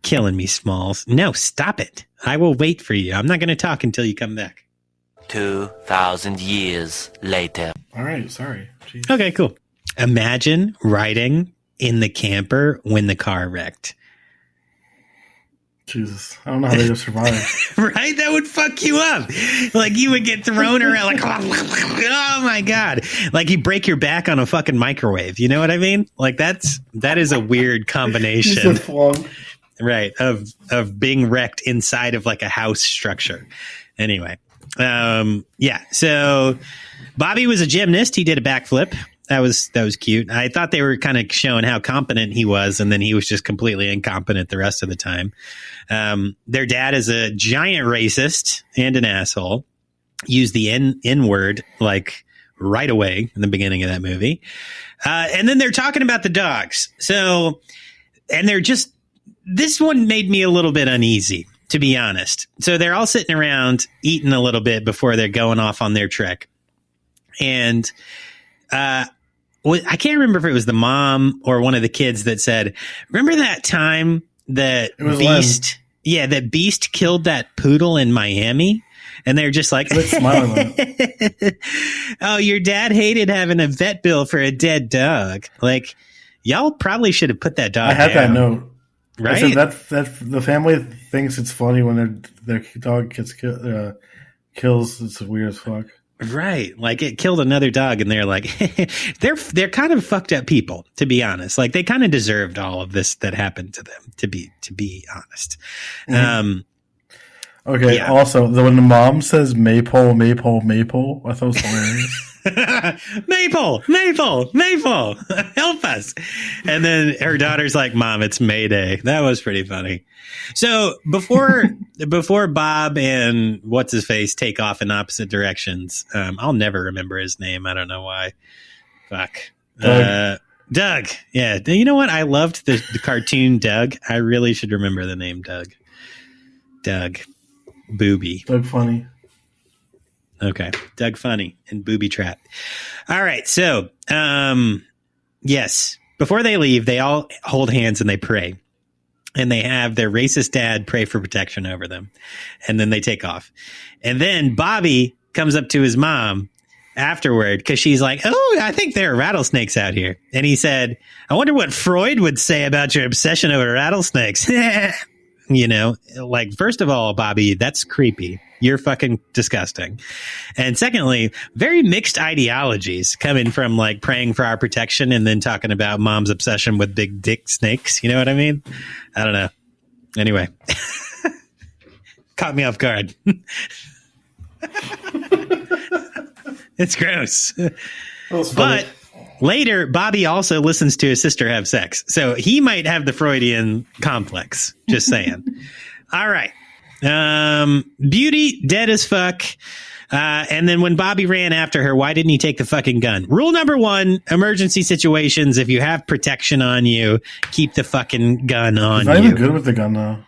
Killing me, Smalls. No, stop it. I will wait for you. I'm not going to talk until you come back. 2,000 years later. All right. Sorry. Jeez. Okay, cool. Imagine riding in the camper when the car wrecked. Jesus. I don't know how they just survived. Right? That would fuck you up. Like, you would get thrown around like, oh my God. Like, you break your back on a fucking microwave. You know what I mean? Like, that is a weird combination. Right. Of being wrecked inside of, like, a house structure. Anyway. Yeah. So Bobby was a gymnast. He did a backflip. That was cute. I thought they were kind of showing how competent he was, and then he was just completely incompetent the rest of the time. Their dad is a giant racist and an asshole. use the N word like right away in the beginning of that movie. And then they're talking about the dogs. So, and this one made me a little bit uneasy, to be honest. So they're all sitting around eating a little bit before they're going off on their trek. And, I can't remember if it was the mom or one of the kids that said, remember that time that that Beast killed that poodle in Miami? And they're just like, oh, your dad hated having a vet bill for a dead dog. Like, y'all probably should have put that dog I had down. that note. Right? I said that the family thinks it's funny when their dog gets kills. It's weird as fuck. Right. Like it killed another dog and they're like, they're kind of fucked up people, to be honest. Like they kind of deserved all of this that happened to them, to be honest. Mm-hmm. Okay. Yeah. Also, when the mom says Maypole, I thought it was hilarious. Maple, help us. And then her daughter's like, Mom, it's Mayday. That was pretty funny. So before Bob and what's his face take off in opposite directions, I'll never remember his name. I don't know why. Fuck. Doug. Yeah. You know what? I loved the cartoon Doug. I really should remember the name Doug. Booby. Doug Funny. Okay. Doug Funny and Booby Trap. All right. So, yes. Before they leave, they all hold hands and they pray. And they have their racist dad pray for protection over them. And then they take off. And then Bobby comes up to his mom afterward because she's like, oh, I think there are rattlesnakes out here. And he said, I wonder what Freud would say about your obsession over rattlesnakes. You know, like, first of all, Bobby, that's creepy. You're fucking disgusting. And secondly, very mixed ideologies coming from like praying for our protection and then talking about mom's obsession with big dick snakes. You know what I mean? I don't know. Anyway, caught me off guard. It's gross. But later, Bobby also listens to his sister have sex. So he might have the Freudian complex. Just saying. All right. Beauty, dead as fuck. And then when Bobby ran after her, why didn't he take the fucking gun? Rule number 1, emergency situations, if you have protection on you, keep the fucking gun on you. He's not even good with the gun, though.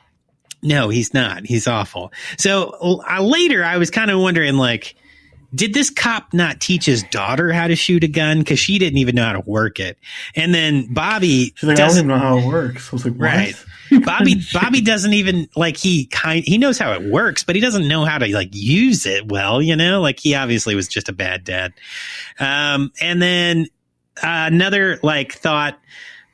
No, he's not. He's awful. So later, I was kind of wondering, like, did this cop not teach his daughter how to shoot a gun? Because she didn't even know how to work it. And then Bobby, she's like, I don't even know how it works. I was like, what? Right. Bobby doesn't even like he knows how it works, but he doesn't know how to like use it well. You know, like he obviously was just a bad dad. And then another like thought.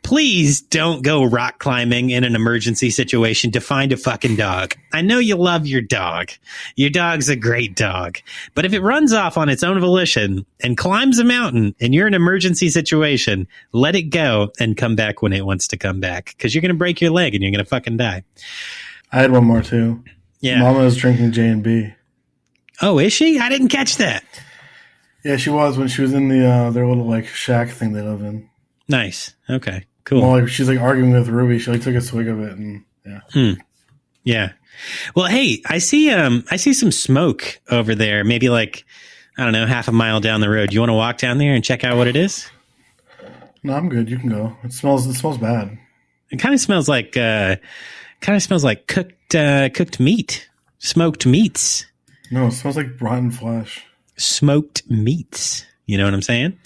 Please don't go rock climbing in an emergency situation to find a fucking dog. I know you love your dog. Your dog's a great dog. But if it runs off on its own volition and climbs a mountain and you're in an emergency situation, let it go and come back when it wants to come back. Because you're going to break your leg and you're going to fucking die. I had one more too. Yeah. Mama was drinking J&B. Oh, is she? I didn't catch that. Yeah, she was when she was in the their little like shack thing they live in. Nice. Okay. Cool. Well, like, she's like arguing with Ruby. She like took a swig of it, and yeah. Yeah. Well, hey, I see some smoke over there. Maybe like, I don't know, half a mile down the road. You want to walk down there and check out what it is? No, I'm good. You can go. It smells bad. It kind of smells like cooked meat, smoked meats. No, it smells like rotten flesh. Smoked meats. You know what I'm saying?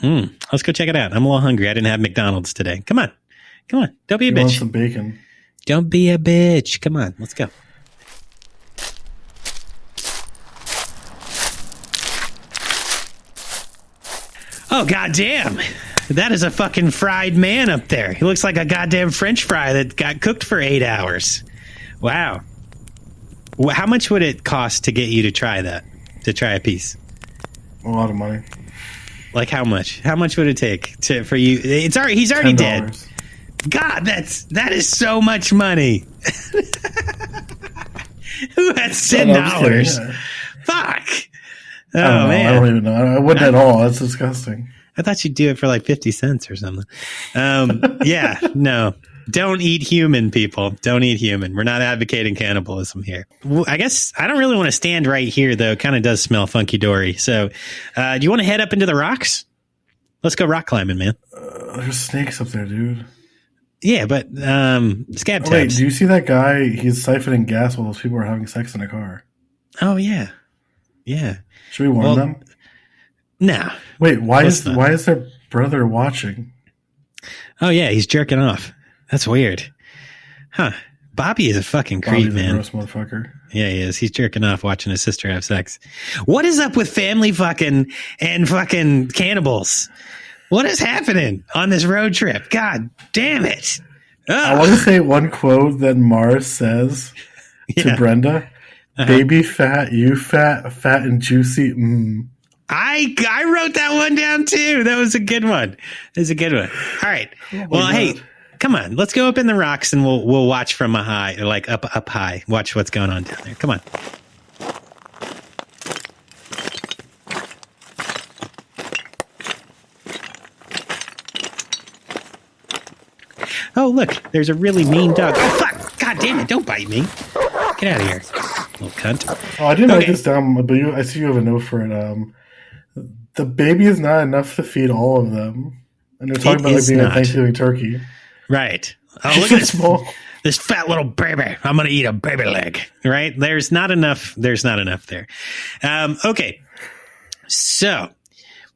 Let's go check it out. I'm a little hungry. I didn't have McDonald's today. Come on. Don't be a bitch. Want some bacon? Don't be a bitch. Come on. Let's go. Oh, goddamn. That is a fucking fried man up there. He looks like a goddamn French fry that got cooked for 8 hours. Wow. How much would it cost to get you to try that? To try a piece? A lot of money. Like how much? How much would it take for you? He's already $10. Dead. God, that is so much money. Who has $10? Fuck. Oh man, I don't even know. I wouldn't at all. That's disgusting. I thought you'd do it for like 50 cents or something. Yeah, no. Don't eat human, people. Don't eat human. We're not advocating cannibalism here. Well, I guess I don't really want to stand right here, though. It kind of does smell funky dory. So, do you want to head up into the rocks? Let's go rock climbing, man. There's snakes up there, dude. Yeah, but scab tabs. Wait, do you see that guy? He's siphoning gas while those people are having sex in a car. Oh yeah, yeah. Should we warn them? No. Wait, why is their brother watching? Oh yeah, he's jerking off. That's weird. Huh. Bobby is a fucking creep, man. Gross motherfucker. Yeah, he is. He's jerking off watching his sister have sex. What is up with family fucking and fucking cannibals? What is happening on this road trip? God damn it. Ugh. I want to say one quote that Mars says to Brenda. Baby fat, you fat, fat and juicy. Mm. I wrote that one down too. That was a good one. All right. Well, hey, come on. Let's go up in the rocks and we'll watch from a high, like up high. Watch what's going on down there. Come on. Oh, look, there's a really mean dog. Oh, fuck. God damn it. Don't bite me. Get out of here, little cunt. Oh, I didn't write this down, but I see you have a note for it. The baby is not enough to feed all of them. And they're talking about like being a Thanksgiving turkey. Right. Oh, look at this fat little baby. I'm going to eat a baby leg. Right? There's not enough there. Okay. So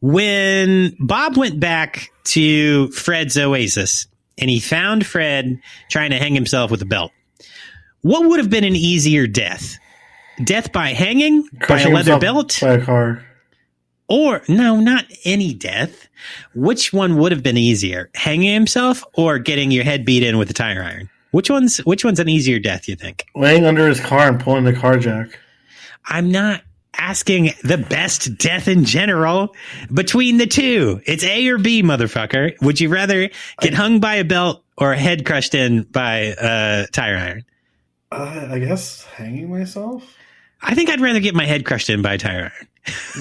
when Bob went back to Fred's oasis and he found Fred trying to hang himself with a belt, what would have been an easier death? Death by hanging? Crushing by a leather belt? By a car. Or, no, not any death. Which one would have been easier? Hanging himself or getting your head beat in with a tire iron? Which one's an easier death, you think? Laying under his car and pulling the car jack. I'm not asking the best death in general between the two. It's A or B, motherfucker. Would you rather get hung by a belt or head crushed in by a tire iron? I guess hanging myself? I think I'd rather get my head crushed in by a tire iron.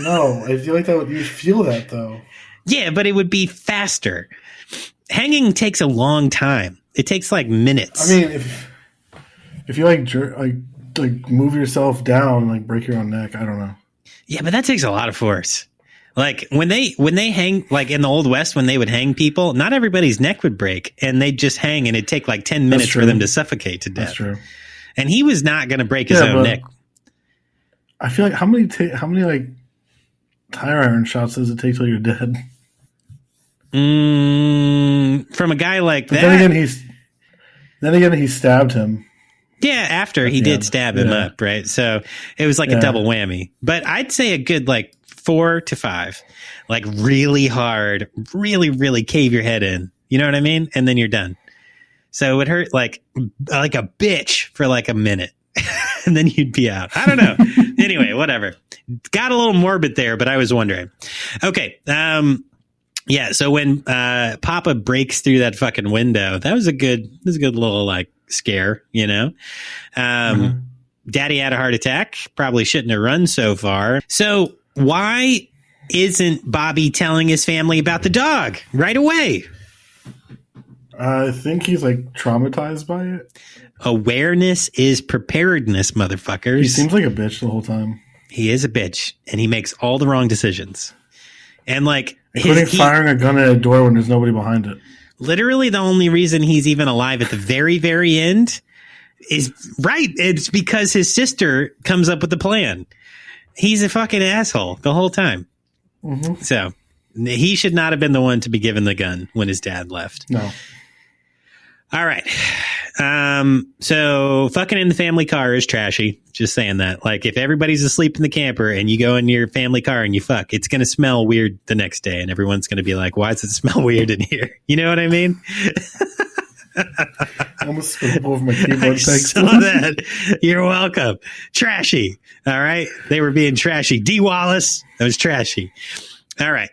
No, I feel like you feel that though. Yeah, but it would be faster. Hanging takes a long time. It takes like minutes. I mean, if you like move yourself down, like break your own neck, I don't know. Yeah, but that takes a lot of force. Like when they hang, like in the Old West, when they would hang people, not everybody's neck would break, and they'd just hang, and it'd take like 10 minutes for them to suffocate to death. That's true. And he was not going to break his own neck. I feel like how many like tire iron shots does it take till you're dead? From a guy like that. Then again, he stabbed him. Yeah, after he did stab him up, right? So it was like a double whammy. But I'd say a good like 4 to 5, like really hard, really, really cave your head in. You know what I mean? And then you're done. So it would hurt like a bitch for like a minute. And then you'd be out. I don't know. Anyway, whatever. Got a little morbid there, but I was wondering. Okay. Yeah. So when Papa breaks through that fucking window, that was a good little like scare, you know. Daddy had a heart attack. Probably shouldn't have run so far. So why isn't Bobby telling his family about the dog right away? I think he's like traumatized by it. Awareness is preparedness, motherfuckers. He seems like a bitch the whole time. He is a bitch, and he makes all the wrong decisions. And like, including firing a gun at a door when there's nobody behind it. Literally, the only reason he's even alive at the very, very end is it's because his sister comes up with the plan. He's a fucking asshole the whole time. Mm-hmm. So he should not have been the one to be given the gun when his dad left. No. All right. So fucking in the family car is trashy. Just saying that. Like if everybody's asleep in the camper and you go in your family car and you fuck, it's going to smell weird the next day. And everyone's going to be like, why does it smell weird in here? You know what I mean? I almost spilled over my keyboard. I saw that. You're welcome. Trashy. All right. They were being trashy. D. Wallace. That was trashy. All right.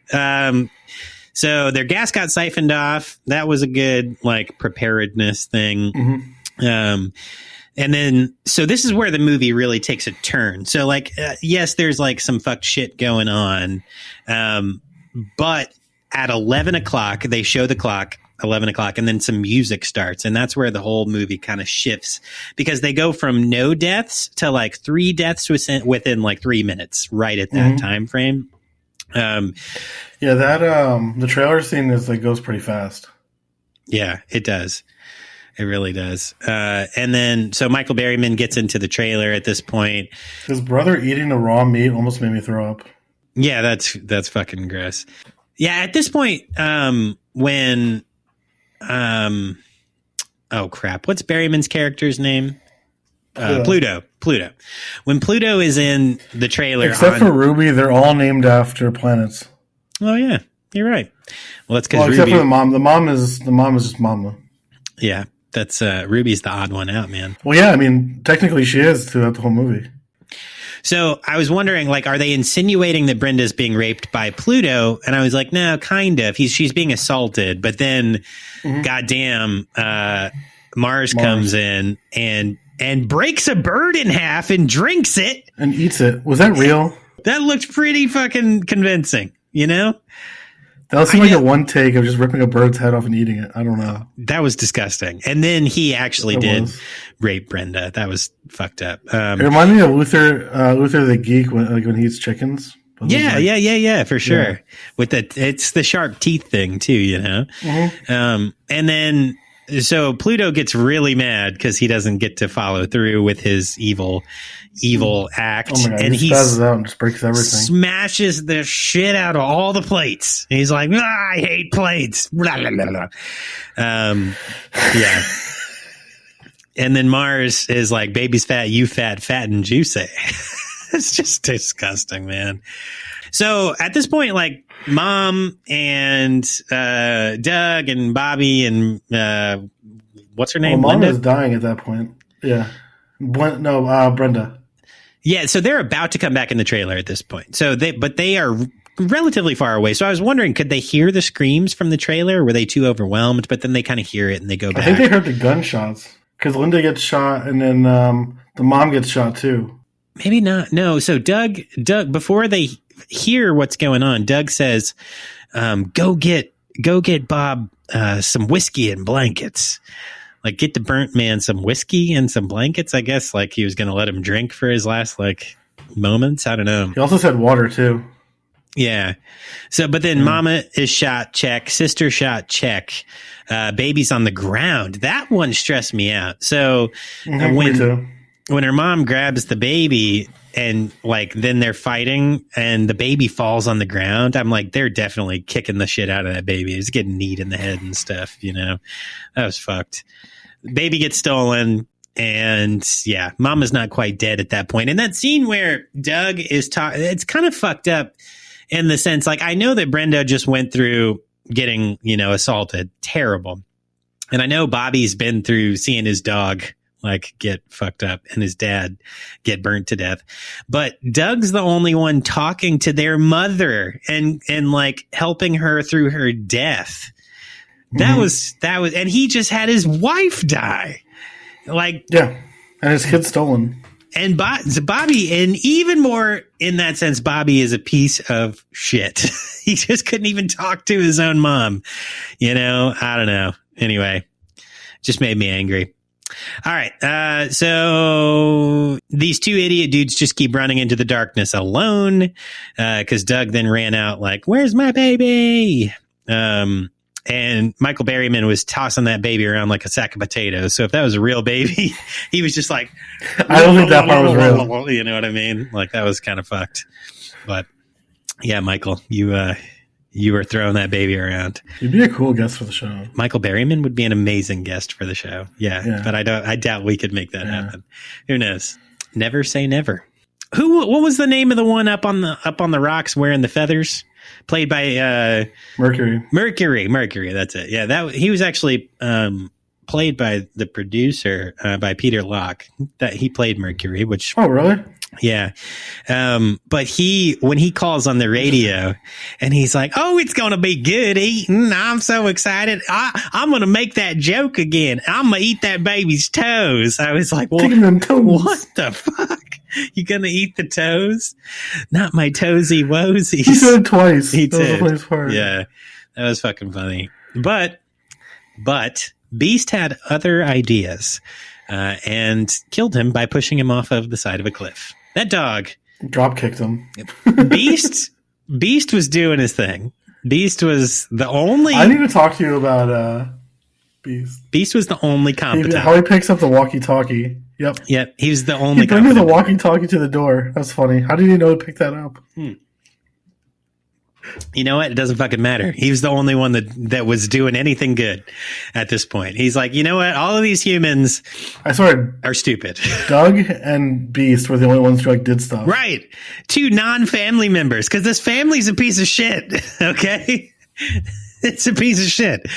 So their gas got siphoned off. That was a good like preparedness thing. Mm-hmm. And then, so this is where the movie really takes a turn. So like, yes, there's like some fucked shit going on. But at 11 o'clock, they show the clock 11 o'clock, and then some music starts, and that's where the whole movie kind of shifts, because they go from no deaths to like 3 deaths within like 3 minutes, right at that time frame. The trailer scene goes pretty fast. Yeah, it does. It really does. And then, so Michael Berryman gets into the trailer at this point. His brother eating the raw meat almost made me throw up. Yeah, that's fucking gross. Yeah, at this point, when, oh crap, what's Berryman's character's name? Pluto. When Pluto is in the trailer, except for Ruby, they're all named after planets. Oh yeah, you're right. Well, that's because except for the mom. The mom is just Mama. Yeah, that's Ruby's the odd one out, man. Well, yeah, I mean, technically she is throughout the whole movie. So I was wondering, like, are they insinuating that Brenda's being raped by Pluto? And I was like, no, kind of. She's being assaulted, but then, goddamn, Mars comes in and breaks a bird in half and drinks it and eats it. Was that real? That looked pretty fucking convincing, you know? That seemed like a one take of just ripping a bird's head off and eating it. I don't know. That was disgusting. And then he actually did rape Brenda. That was fucked up. It reminded me of Luther the Geek when he eats chickens. Yeah, for sure. Yeah. It's the sharp teeth thing too, you know? And then, so Pluto gets really mad because he doesn't get to follow through with his evil act. Oh my God, and he spasses out and just breaks everything. Smashes the shit out of all the plates. And he's like, I hate plates. Blah, blah, blah, blah. Yeah. And then Mars is like, baby's fat, you fat and juicy. It's just disgusting, man. So at this point, like, Mom and Doug and Bobby and what's her name? Well, Mom Linda? is dying at that point. Yeah. Brenda. Yeah, so they're about to come back in the trailer at this point. But they are relatively far away. So I was wondering, could they hear the screams from the trailer? Or were they too overwhelmed? But then they kind of hear it and they go back. I think they heard the gunshots because Linda gets shot and then the mom gets shot too. Maybe not. No. So Doug, before they hear what's going on, Doug says, go get Bob some whiskey and blankets. Like, get the burnt man some whiskey and some blankets, I guess. Like, he was going to let him drink for his last, like, moments. I don't know. He also said water, too. Yeah. So, but then Mama is shot, check. Sister shot, check. Baby's on the ground. That one stressed me out. So, when her mom grabs the baby and, like, then they're fighting and the baby falls on the ground, I'm like, they're definitely kicking the shit out of that baby. It's getting kneed in the head and stuff, you know? That was fucked. Baby gets stolen, and yeah, Mama's not quite dead at that point. And that scene where Doug is talking, it's kind of fucked up in the sense, like, I know that Brenda just went through getting, you know, assaulted. Terrible. And I know Bobby's been through seeing his dog, like, get fucked up and his dad get burnt to death. But Doug's the only one talking to their mother and like helping her through her death. That was, and he just had his wife die. Like, yeah. And his kid stolen. And Bobby, and even more in that sense, Bobby is a piece of shit. He just couldn't even talk to his own mom. You know, I don't know. Anyway, just made me angry. All right. So these two idiot dudes just keep running into the darkness alone because Doug then ran out like, where's my baby? And Michael Berryman was tossing that baby around like a sack of potatoes. So if that was a real baby, he was just like, I don't think that part was real. You know what I mean? Like, that was kind of fucked. But yeah, Michael, you were throwing that baby around. You'd be a cool guest for the show. Michael Berryman would be an amazing guest for the show. Yeah. But I doubt we could make that happen. Who knows? Never say never. What was the name of the one up on the rocks wearing the feathers? Played by Mercury. Mercury, that's it. Yeah, he was actually played by the producer, by Peter Locke. That he played Mercury, which oh really? Yeah. But when he calls on the radio and he's like, oh, it's going to be good eating. I'm so excited. I'm going to make that joke again. I'm going to eat that baby's toes. I was like, well, what the fuck? You going to eat the toes? Not my toesy woesies. He said it twice. He did. Yeah. That was fucking funny. But But Beast had other ideas and killed him by pushing him off of the side of a cliff. That dog drop kicked him. Beast was doing his thing. Beast was the only. I need to talk to you about Beast. Beast was the only competent. How he picks up the walkie-talkie. Yep. He was the only. He brings the walkie-talkie to the door. That's funny. How did he know to pick that up? You know what? It doesn't fucking matter. He was the only one that was doing anything good at this point. He's like, you know what? All of these humans, I swear, are stupid. Doug and Beast were the only ones who like did stuff. Right. 2 non-family members, because this family's a piece of shit. Okay, it's a piece of shit.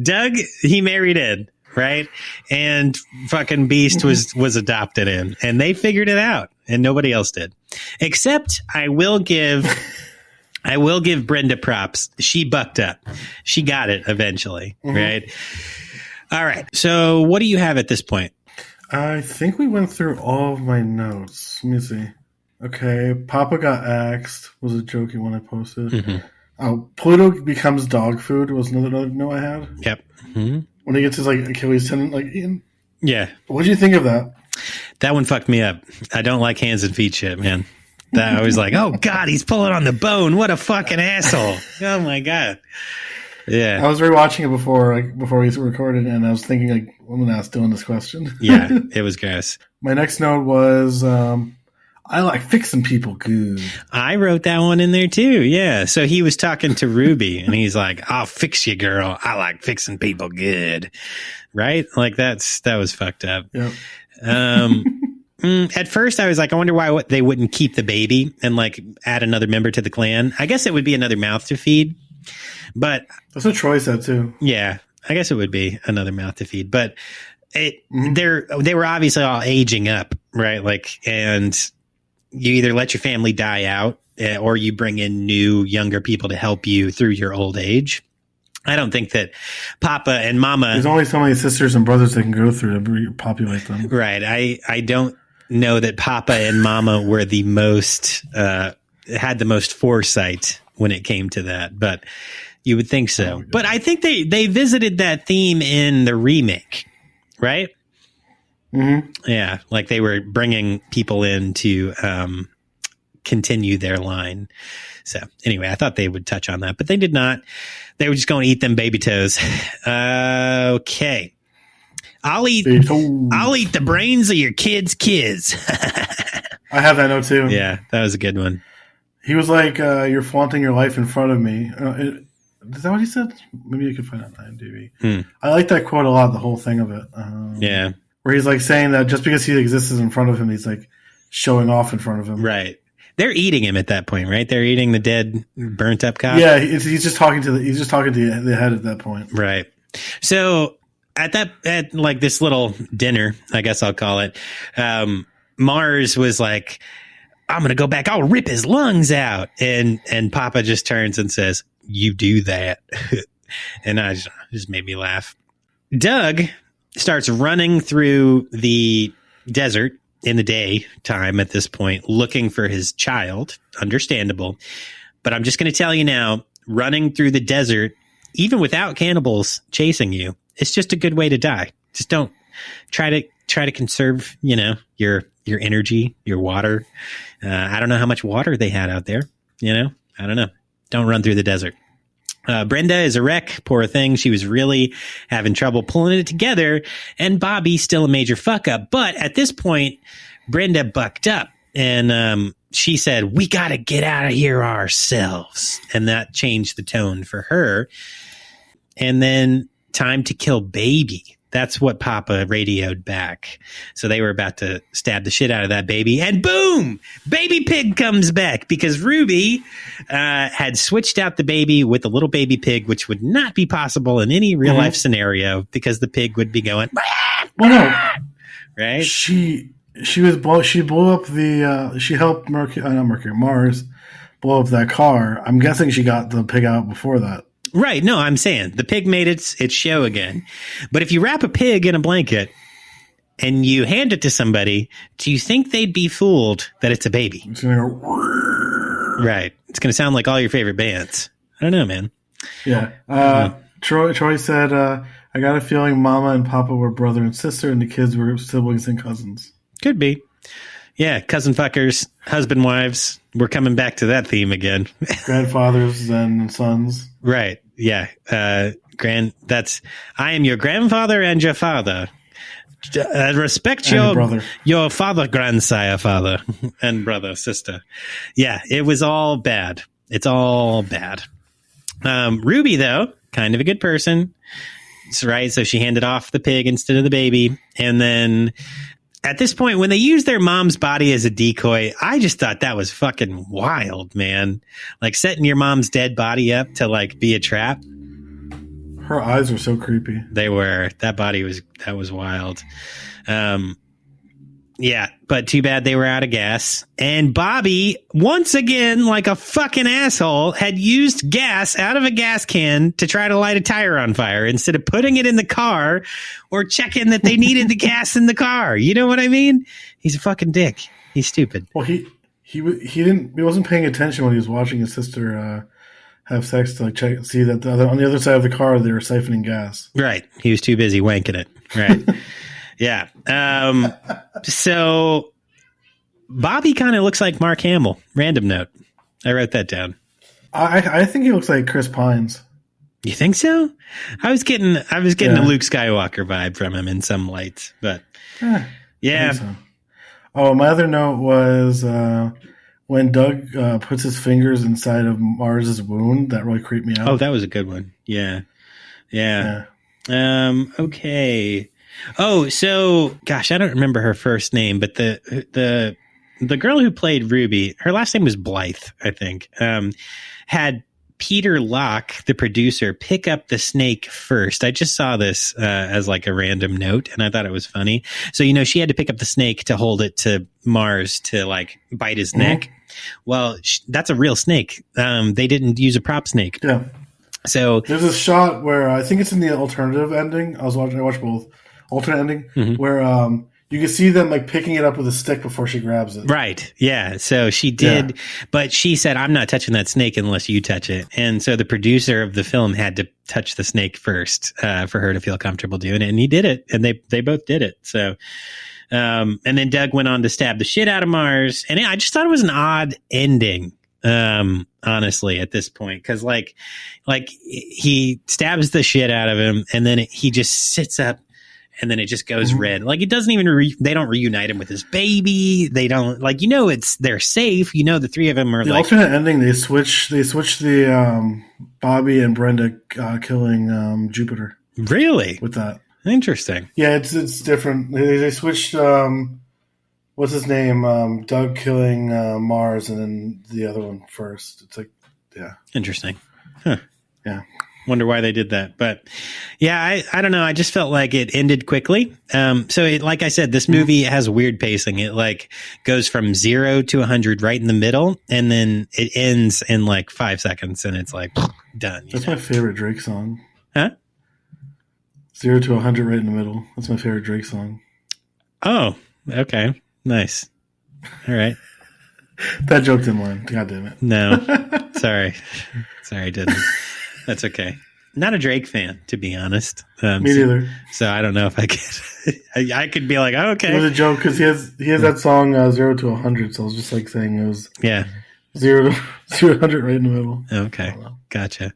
Doug, he married in, right, and fucking Beast was adopted in, and they figured it out, and nobody else did, except I will give Brenda props. She bucked up. She got it eventually, right? All right. So what do you have at this point? I think we went through all of my notes. Let me see. Okay. Papa got axed was a jokey one I posted. Oh, Pluto becomes dog food was another note I had. Yep. When he gets his like Achilles tendon like eaten. Yeah. What do you think of that? That one fucked me up. I don't like hands and feet shit, man. That I was like, oh God, he's pulling on the bone. What a fucking asshole. Oh my God. Yeah. I was rewatching it before we recorded, and I was thinking like, I'm gonna ask Dylan this question. Yeah, it was gross. My next note was I like fixing people good. I wrote that one in there too. Yeah. So he was talking to Ruby and he's like, I'll fix you, girl. I like fixing people good. Right? Like that was fucked up. Yep. At first, I was like, I wonder why they wouldn't keep the baby and like add another member to the clan. I guess it would be another mouth to feed, but that's what Troy said too. Yeah, I guess it would be another mouth to feed, but they were obviously all aging up, right? Like, and you either let your family die out or you bring in new, younger people to help you through your old age. I don't think that Papa and Mama. There's only so many sisters and brothers they can go through to repopulate them. Right. I don't know that Papa and Mama were the most had the most foresight when it came to that, but you would think so. But I think they visited that theme in the remake, right? Yeah, like they were bringing people in to continue their line. So anyway, I thought they would touch on that, but they did not. They were just going to eat them baby toes. Okay. I'll eat the brains of your kids' kids. I have that note too. Yeah, that was a good one. He was like, you're flaunting your life in front of me. Is that what he said? Maybe you could find out on IMDb. I like that quote a lot, the whole thing of it. Yeah. Where he's like saying that just because he exists in front of him, he's like showing off in front of him. Right. They're eating him at that point, right? They're eating the dead, burnt up cop. Yeah, he's just talking to the head at that point. Right. So at like this little dinner, I guess I'll call it, Mars was like, I'm gonna go back, I'll rip his lungs out. And Papa just turns and says, you do that. And I just made me laugh. Doug starts running through the desert in the daytime at this point, looking for his child. Understandable. But I'm just going to tell you now, running through the desert, even without cannibals chasing you, it's just a good way to die. Just don't try to conserve, your energy, your water. I don't know how much water they had out there. I don't know. Don't run through the desert. Brenda is a wreck. Poor thing. She was really having trouble pulling it together. And Bobby's still a major fuck up. But at this point, Brenda bucked up and she said, we got to get out of here ourselves. And that changed the tone for her. And then time to kill baby. That's what Papa radioed back. So they were about to stab the shit out of that baby. And boom! Baby pig comes back because Ruby had switched out the baby with a little baby pig, which would not be possible in any real life scenario because the pig would be going, well, no. Right? She blew up she helped Mars blow up that car. I'm guessing she got the pig out before that. Right. No, I'm saying the pig made its show again. But if you wrap a pig in a blanket and you hand it to somebody, do you think they'd be fooled that it's a baby? It's going to go. Right. It's going to sound like all your favorite bands. I don't know, man. Yeah. Troy said, I got a feeling Mama and Papa were brother and sister, and the kids were siblings and cousins. Could be. Yeah, cousin fuckers, husband wives. We're coming back to that theme again. Grandfathers and sons. Right. Yeah. I am your grandfather and your father. Respect and your father, grandsire, father, and brother, sister. Yeah, it was all bad. It's all bad. Ruby, though, kind of a good person. That's right. So she handed off the pig instead of the baby. And then at this point, when they used their mom's body as a decoy, I just thought that was fucking wild, man. Like setting your mom's dead body up to like be a trap. Her eyes were so creepy. They were. That was wild. Yeah, but too bad they were out of gas. And Bobby, once again, like a fucking asshole, had used gas out of a gas can to try to light a tire on fire instead of putting it in the car or checking that they needed the gas in the car. You know what I mean? He's a fucking dick. He's stupid. Well, he wasn't paying attention when he was watching his sister have sex to like see that on the other side of the car they were siphoning gas. Right. He was too busy wanking it. Right. Yeah. So Bobby kind of looks like Mark Hamill. Random note. I wrote that down. I think he looks like Chris Pines. You think so? I was getting a Luke Skywalker vibe from him in some lights, but yeah. So. Oh, my other note was when Doug puts his fingers inside of Mars's wound. That really creeped me out. Oh, that was a good one. Yeah. Okay. Oh, so gosh, I don't remember her first name, but the girl who played Ruby, her last name was Blythe, I think. Had Peter Locke, the producer, pick up the snake first. I just saw this as like a random note, and I thought it was funny. So, she had to pick up the snake to hold it to Mars to like bite his neck. Well, that's a real snake. They didn't use a prop snake. Yeah. So there's a shot where I think it's in the alternative ending. I watched both. Alternate ending where you can see them like picking it up with a stick before she grabs it. Right. Yeah. So she did, but she said, "I'm not touching that snake unless you touch it." And so the producer of the film had to touch the snake first for her to feel comfortable doing it, and he did it, and they both did it. So, and then Doug went on to stab the shit out of Mars, and I just thought it was an odd ending. Honestly, at this point, because like he stabs the shit out of him, and then he just sits up. And then it just goes red. Like it doesn't even. They don't reunite him with his baby. They don't they're safe. The three of them are the alternate ending. They switch the Bobby and Brenda killing Jupiter. Really? With that, interesting. Yeah, it's different. They switched. What's his name? Doug killing Mars, and then the other one first. It's like, yeah, interesting. Huh. Yeah. Wonder why they did that, but yeah, I don't know. I just felt like it ended quickly. So like I said, this movie has weird pacing. It like goes from 0 to 100 right in the middle, and then it ends in like 5 seconds, and it's like done. That's my favorite Drake song. Huh? 0 to 100 right in the middle. That's my favorite Drake song. Oh, okay, nice. All right. That joke didn't land. God damn it. No, sorry, I didn't. That's okay. Not a Drake fan, to be honest. Me neither. So I don't know if I could. I could be like, oh, okay. It was a joke because he has that song 0 to 100. So I was just like saying it was 0 to 100 right in the middle. Okay, gotcha.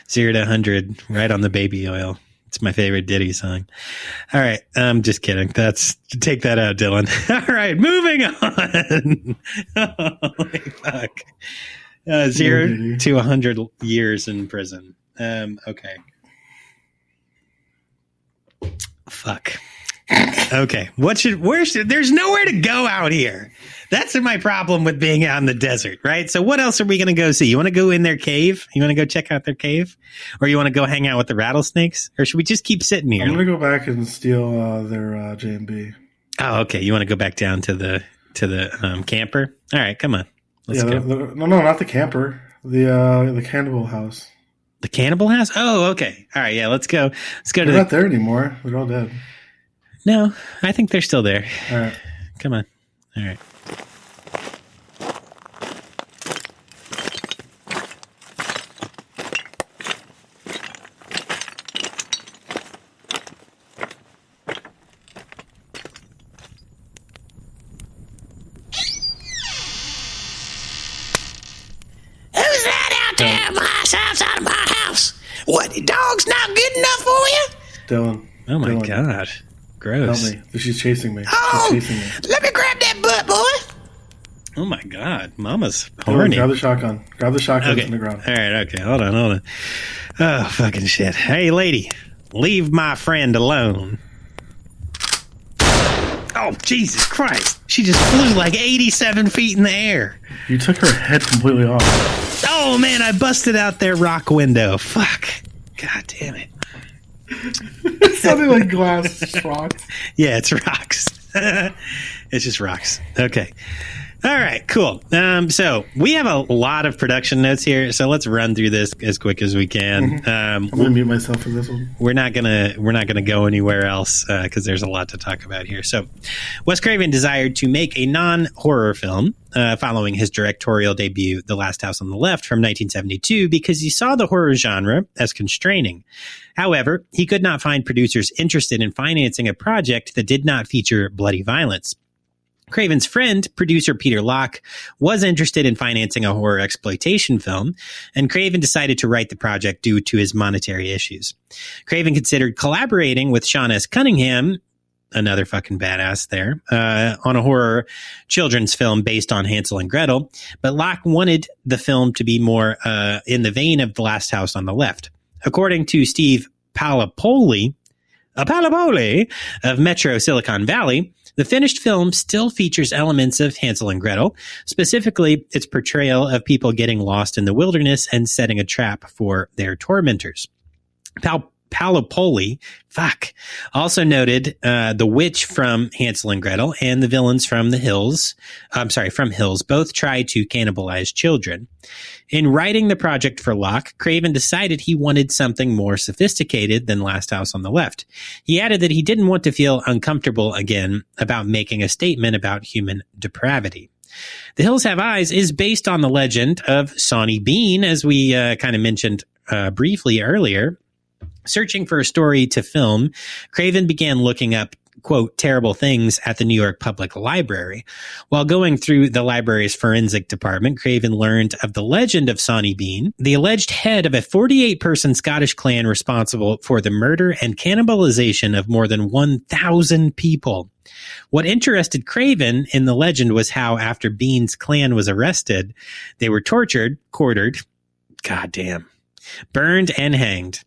0 to 100 right on the baby oil. It's my favorite Diddy song. All right, I'm just kidding. Take that out, Dylan. All right, moving on. Holy fuck. 0 to 100 years in prison. Okay. Fuck. Okay. There's nowhere to go out here. That's my problem with being out in the desert, right? So what else are we going to go see? You want to go in their cave? You want to go check out their cave? Or you want to go hang out with the rattlesnakes? Or should we just keep sitting here? I'm going to go back and steal their J&B. Oh, okay. You want to go back down to the camper? All right, come on. Let's go. No, not the camper. The cannibal house. The cannibal house? Oh, okay. All right, yeah, let's go. Let's go. They're not there anymore. They're all dead. No, I think they're still there. All right. Come on. All right. to have mice outside of my house. What, the dog's not good enough for you? Dylan. Oh, my Dylan, God. Gross. help me. She's chasing me. Oh, She's chasing me. let me grab that butt, boy. Oh, my God. Mama's Dylan, horny. grab the shotgun. Grab the shotgun Okay. from the ground. All right. Okay. Hold on. Oh, fucking shit. Hey, lady. Leave my friend alone. Oh, Jesus Christ. She just flew like 87 feet in the air. You took her head completely off. Oh, man. I busted out their rock window. Fuck. God damn it. It's something like glass. It's rocks. Yeah, it's rocks. It's just rocks. Okay. All right, cool. So we have a lot of production notes here, so let's run through this as quick as we can. I'm gonna mute myself for this one. We're not gonna go anywhere else because there's a lot to talk about here. So, Wes Craven desired to make a non-horror film following his directorial debut, The Last House on the Left, from 1972, because he saw the horror genre as constraining. However, he could not find producers interested in financing a project that did not feature bloody violence. Craven's friend, producer Peter Locke, was interested in financing a horror exploitation film, and Craven decided to write the project due to his monetary issues. Craven considered collaborating with Sean S. Cunningham, another fucking badass there, on a horror children's film based on Hansel and Gretel, but Locke wanted the film to be more in the vein of The Last House on the Left. According to Steve Palapoli of Metro Silicon Valley, the finished film still features elements of Hansel and Gretel, specifically its portrayal of people getting lost in the wilderness and setting a trap for their tormentors. Palapoli, also noted the witch from Hansel and Gretel and the villains from Hills both try to cannibalize children. In writing the project for Locke, Craven decided he wanted something more sophisticated than Last House on the Left. He added that he didn't want to feel uncomfortable again about making a statement about human depravity. The Hills Have Eyes is based on the legend of Sawney Bean, as we kind of mentioned briefly earlier. Searching for a story to film, Craven began looking up, quote, terrible things at the New York Public Library. While going through the library's forensic department, Craven learned of the legend of Sawney Bean, the alleged head of a 48-person Scottish clan responsible for the murder and cannibalization of more than 1,000 people. What interested Craven in the legend was how, after Bean's clan was arrested, they were tortured, quartered, burned, and hanged.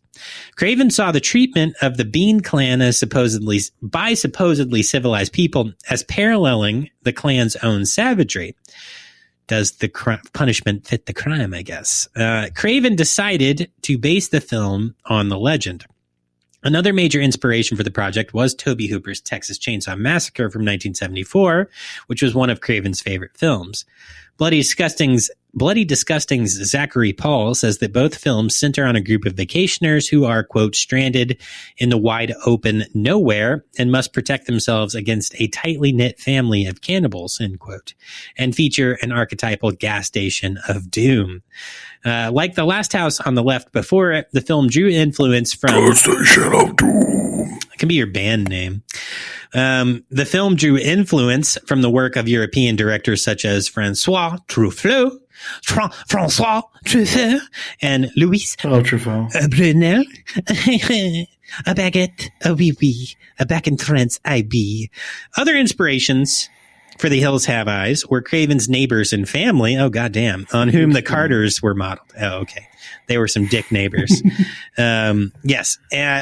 Craven saw the treatment of the Bean clan as supposedly civilized people as paralleling the clan's own savagery. Does the punishment fit the crime, I guess? Craven decided to base the film on the legend. Another major inspiration for the project was Tobe Hooper's Texas Chainsaw Massacre from 1974, which was one of Craven's favorite films. Bloody Disgusting's Zachary Paul says that both films center on a group of vacationers who are, quote, stranded in the wide open nowhere and must protect themselves against a tightly knit family of cannibals, end quote, and feature an archetypal gas station of doom. Like The Last House on the Left before it, the film drew influence from... Gas station of doom. It can be your band name. The film drew influence from the work of European directors such as François Truffaut, and Louis Brunel. A baguette, a wee wee, a back in France I be. Other inspirations for The Hills Have Eyes were Craven's neighbors and family. Oh, goddamn. On whom the Carters were modeled. Oh, okay. They were some dick neighbors. Yes.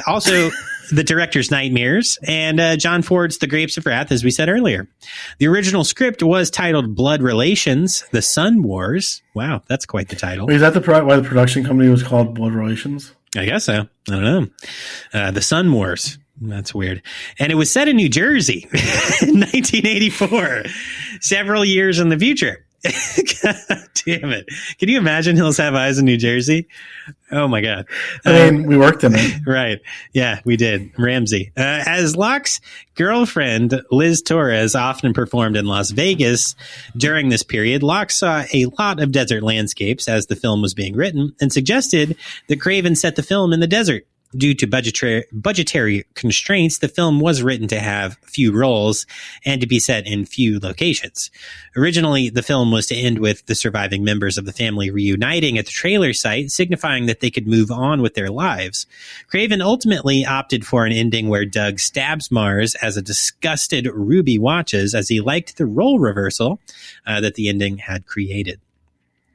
Also, the director's nightmares and John Ford's The Grapes of Wrath, as we said earlier. The original script was titled Blood Relations, The Sun Wars. Wow, that's quite the title. Wait, is that why the production company was called Blood Relations? I guess so. I don't know. The Sun Wars. That's weird. And it was set in New Jersey in 1984, several years in the future. God damn it. Can you imagine Hills Have Eyes in New Jersey? Oh my God. I mean, we worked in it. Right. Yeah, we did. Ramsey. As Locke's girlfriend, Liz Torres, often performed in Las Vegas during this period, Locke saw a lot of desert landscapes as the film was being written and suggested that Craven set the film in the desert. due to budgetary constraints, the film was written to have few roles and to be set in few locations. Originally, the film was to end with the surviving members of the family reuniting at the trailer site, signifying that they could move on with their lives. Craven ultimately opted for an ending where Doug stabs Mars as a disgusted Ruby watches, as he liked the role reversal that the ending had created.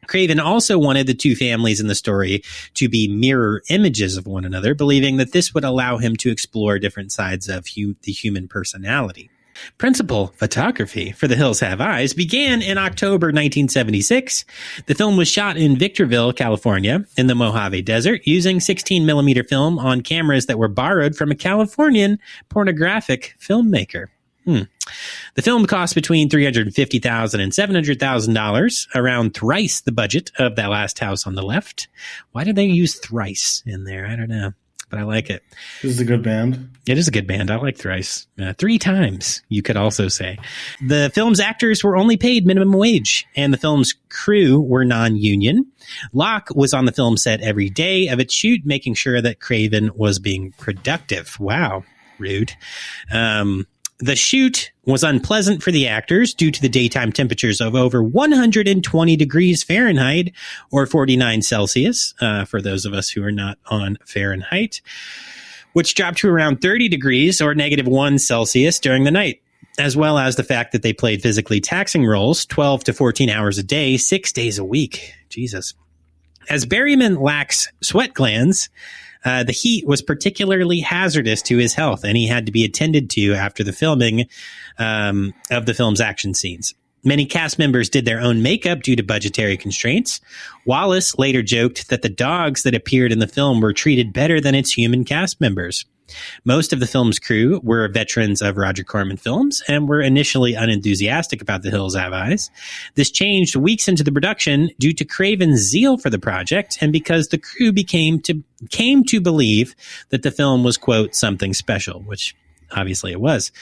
Craven also wanted the two families in the story to be mirror images of one another, believing that this would allow him to explore different sides of the human personality. Principal photography for The Hills Have Eyes began in October 1976. The film was shot in Victorville, California, in the Mojave Desert, using 16mm film on cameras that were borrowed from a Californian pornographic filmmaker. The film cost between $350,000 and $700,000, around thrice the budget of That Last House on the Left. Why did they use thrice in there? I don't know, but I like it. This is a good band. It is a good band. I like thrice. 3 times, you could also say. The film's actors were only paid minimum wage, and the film's crew were non-union. Locke was on the film set every day of its shoot, making sure that Craven was being productive. Wow, rude. The shoot was unpleasant for the actors due to the daytime temperatures of over 120 degrees Fahrenheit or 49 Celsius, for those of us who are not on Fahrenheit, which dropped to around 30 degrees or -1 Celsius during the night, as well as the fact that they played physically taxing roles 12 to 14 hours a day, 6 days a week. Jesus. As Berryman lacks sweat glands, the heat was particularly hazardous to his health, and he had to be attended to after the filming of the film's action scenes. Many cast members did their own makeup due to budgetary constraints. Wallace later joked that the dogs that appeared in the film were treated better than its human cast members. Most of the film's crew were veterans of Roger Corman films and were initially unenthusiastic about The Hills Have Eyes. This changed weeks into the production due to Craven's zeal for the project and because the crew came to believe that the film was, quote, something special, which obviously it was.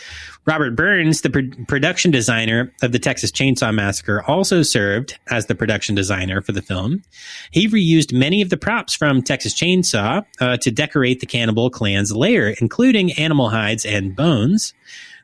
Robert Burns, the production designer of the Texas Chainsaw Massacre, also served as the production designer for the film. He reused many of the props from Texas Chainsaw to decorate the cannibal clan's lair, including animal hides and bones.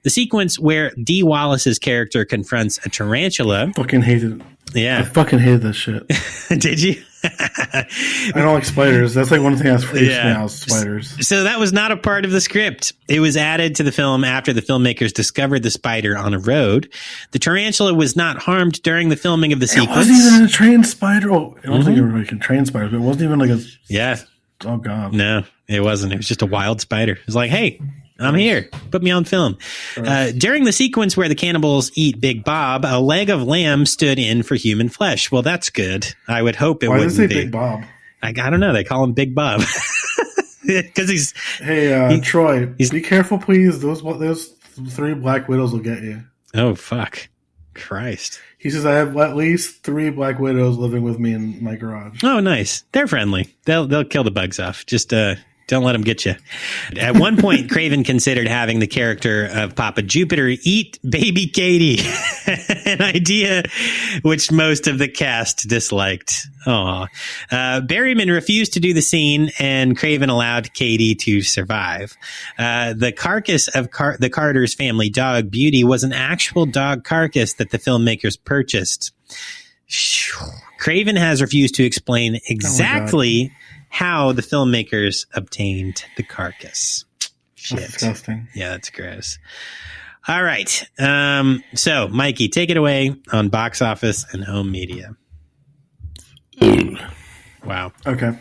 The sequence where Dee Wallace's character confronts a tarantula. Fucking hated it. Yeah. I fucking hated this shit. Did you? I don't like spiders. That's like one thing that's freaks me out, spiders. So that was not a part of the script. It was added to the film after the filmmakers discovered the spider on a road. The tarantula was not harmed during the filming of the sequence. It wasn't even a trained spider. Oh, I don't think it was like a trained spider, but it wasn't even like a... Yeah. Oh, God. No, it wasn't. It was just a wild spider. It was like, hey, I'm here. Put me on film. During the sequence where the cannibals eat Big Bob, a leg of lamb stood in for human flesh. Well, that's good. I would hope it wouldn't be. Why does it say Big Bob? I don't know. They call him Big Bob. Because he's... Hey, Troy, be careful, please. Those 3 Black Widows will get you. Oh, fuck. Christ. He says, I have at least 3 Black Widows living with me in my garage. Oh, nice. They're friendly. They'll kill the bugs off. Just don't let them get you. At one point, Craven considered having the character of Papa Jupiter eat baby Katie, an idea which most of the cast disliked. Aw. Berryman refused to do the scene, and Craven allowed Katie to survive. The carcass of the Carter's family dog, Beauty, was an actual dog carcass that the filmmakers purchased. Craven has refused to explain exactly how the filmmakers obtained the carcass. Shit. That's disgusting. Yeah, that's gross. All right. So, Mikey, take it away on box office and home media. Wow. Okay.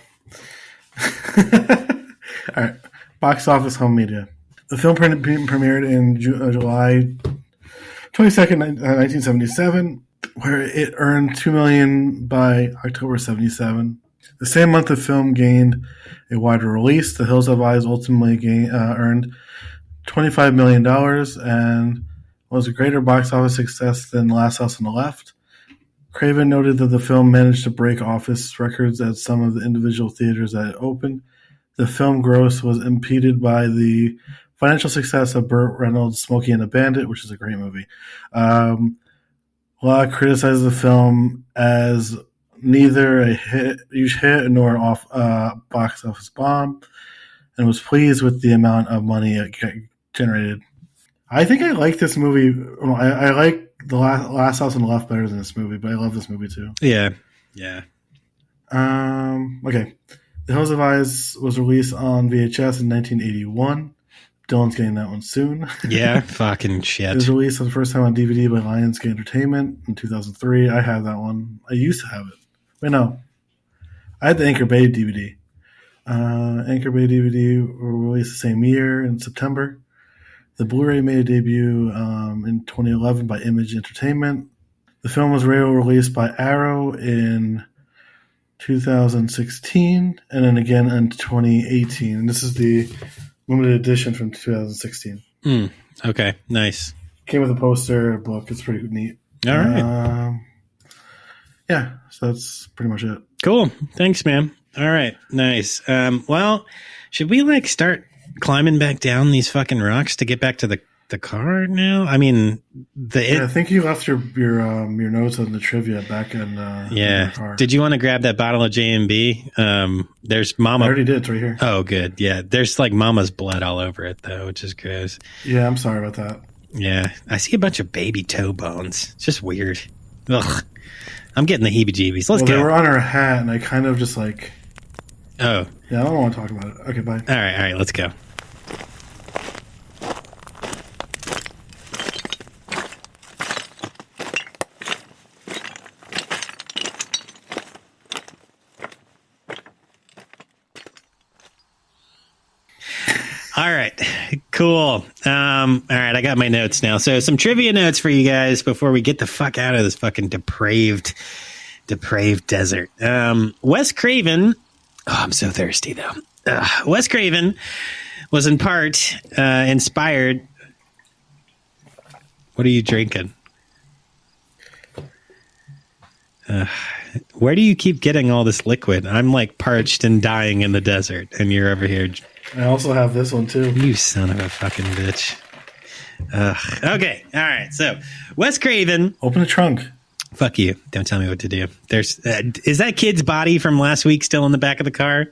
All right. Box office, home media. The film premiered in July 22nd, 1977, where it earned $2 million by October 77. The same month, the film gained a wider release. The Hills Have Eyes ultimately earned $25 million and was a greater box office success than Last House on the Left. Craven noted that the film managed to break office records at some of the individual theaters that it opened. The film gross was impeded by the financial success of Burt Reynolds' Smokey and the Bandit, which is a great movie. Locke criticized the film as neither a huge hit nor an box office bomb. and was pleased with the amount of money it generated. I think I like this movie. Well, I like the Last House on the Left better than this movie, but I love this movie too. Yeah. Okay. The Hills Have Eyes was released on VHS in 1981. Dylan's getting that one soon. Yeah, fucking shit. It was released for the first time on DVD by Lionsgate Entertainment in 2003. I have that one. I used to have it. Wait, no. I had the Anchor Bay DVD. Anchor Bay DVD were released the same year in September. The Blu-ray made a debut in 2011 by Image Entertainment. The film was radio released by Arrow in 2016 and then again in 2018. And this is the limited edition from 2016. Okay, nice. Came with a poster, a book. It's pretty neat. All right. Yeah, so that's pretty much it. Cool. Thanks, man. All right, nice. Well, should we start climbing back down these fucking rocks to get back to the car now? I mean, I think you left your notes on the trivia back in the car. Did you want to grab that bottle of J&B? There's Mama. I already did. It's right here. Oh, good. Yeah, there's Mama's blood all over it though, which is gross. Yeah, I'm sorry about that. Yeah, I see a bunch of baby toe bones. It's just weird. Ugh, I'm getting the heebie-jeebies. Let's go. They were on her hat, and I kind of just Oh. Yeah, I don't want to talk about it. Okay, bye. All right, let's go. All right, cool. All right, I got my notes now. So some trivia notes for you guys before we get the fuck out of this fucking depraved desert. Wes Craven. Oh, I'm so thirsty though. Wes Craven was in part inspired. What are you drinking? Where do you keep getting all this liquid? I'm parched and dying in the desert, and you're over here. I also have this one too. You son of a fucking bitch. Okay, all right. So Wes Craven. Open the trunk. Fuck you. Don't tell me what to do. There's is that kid's body from last week still in the back of the car?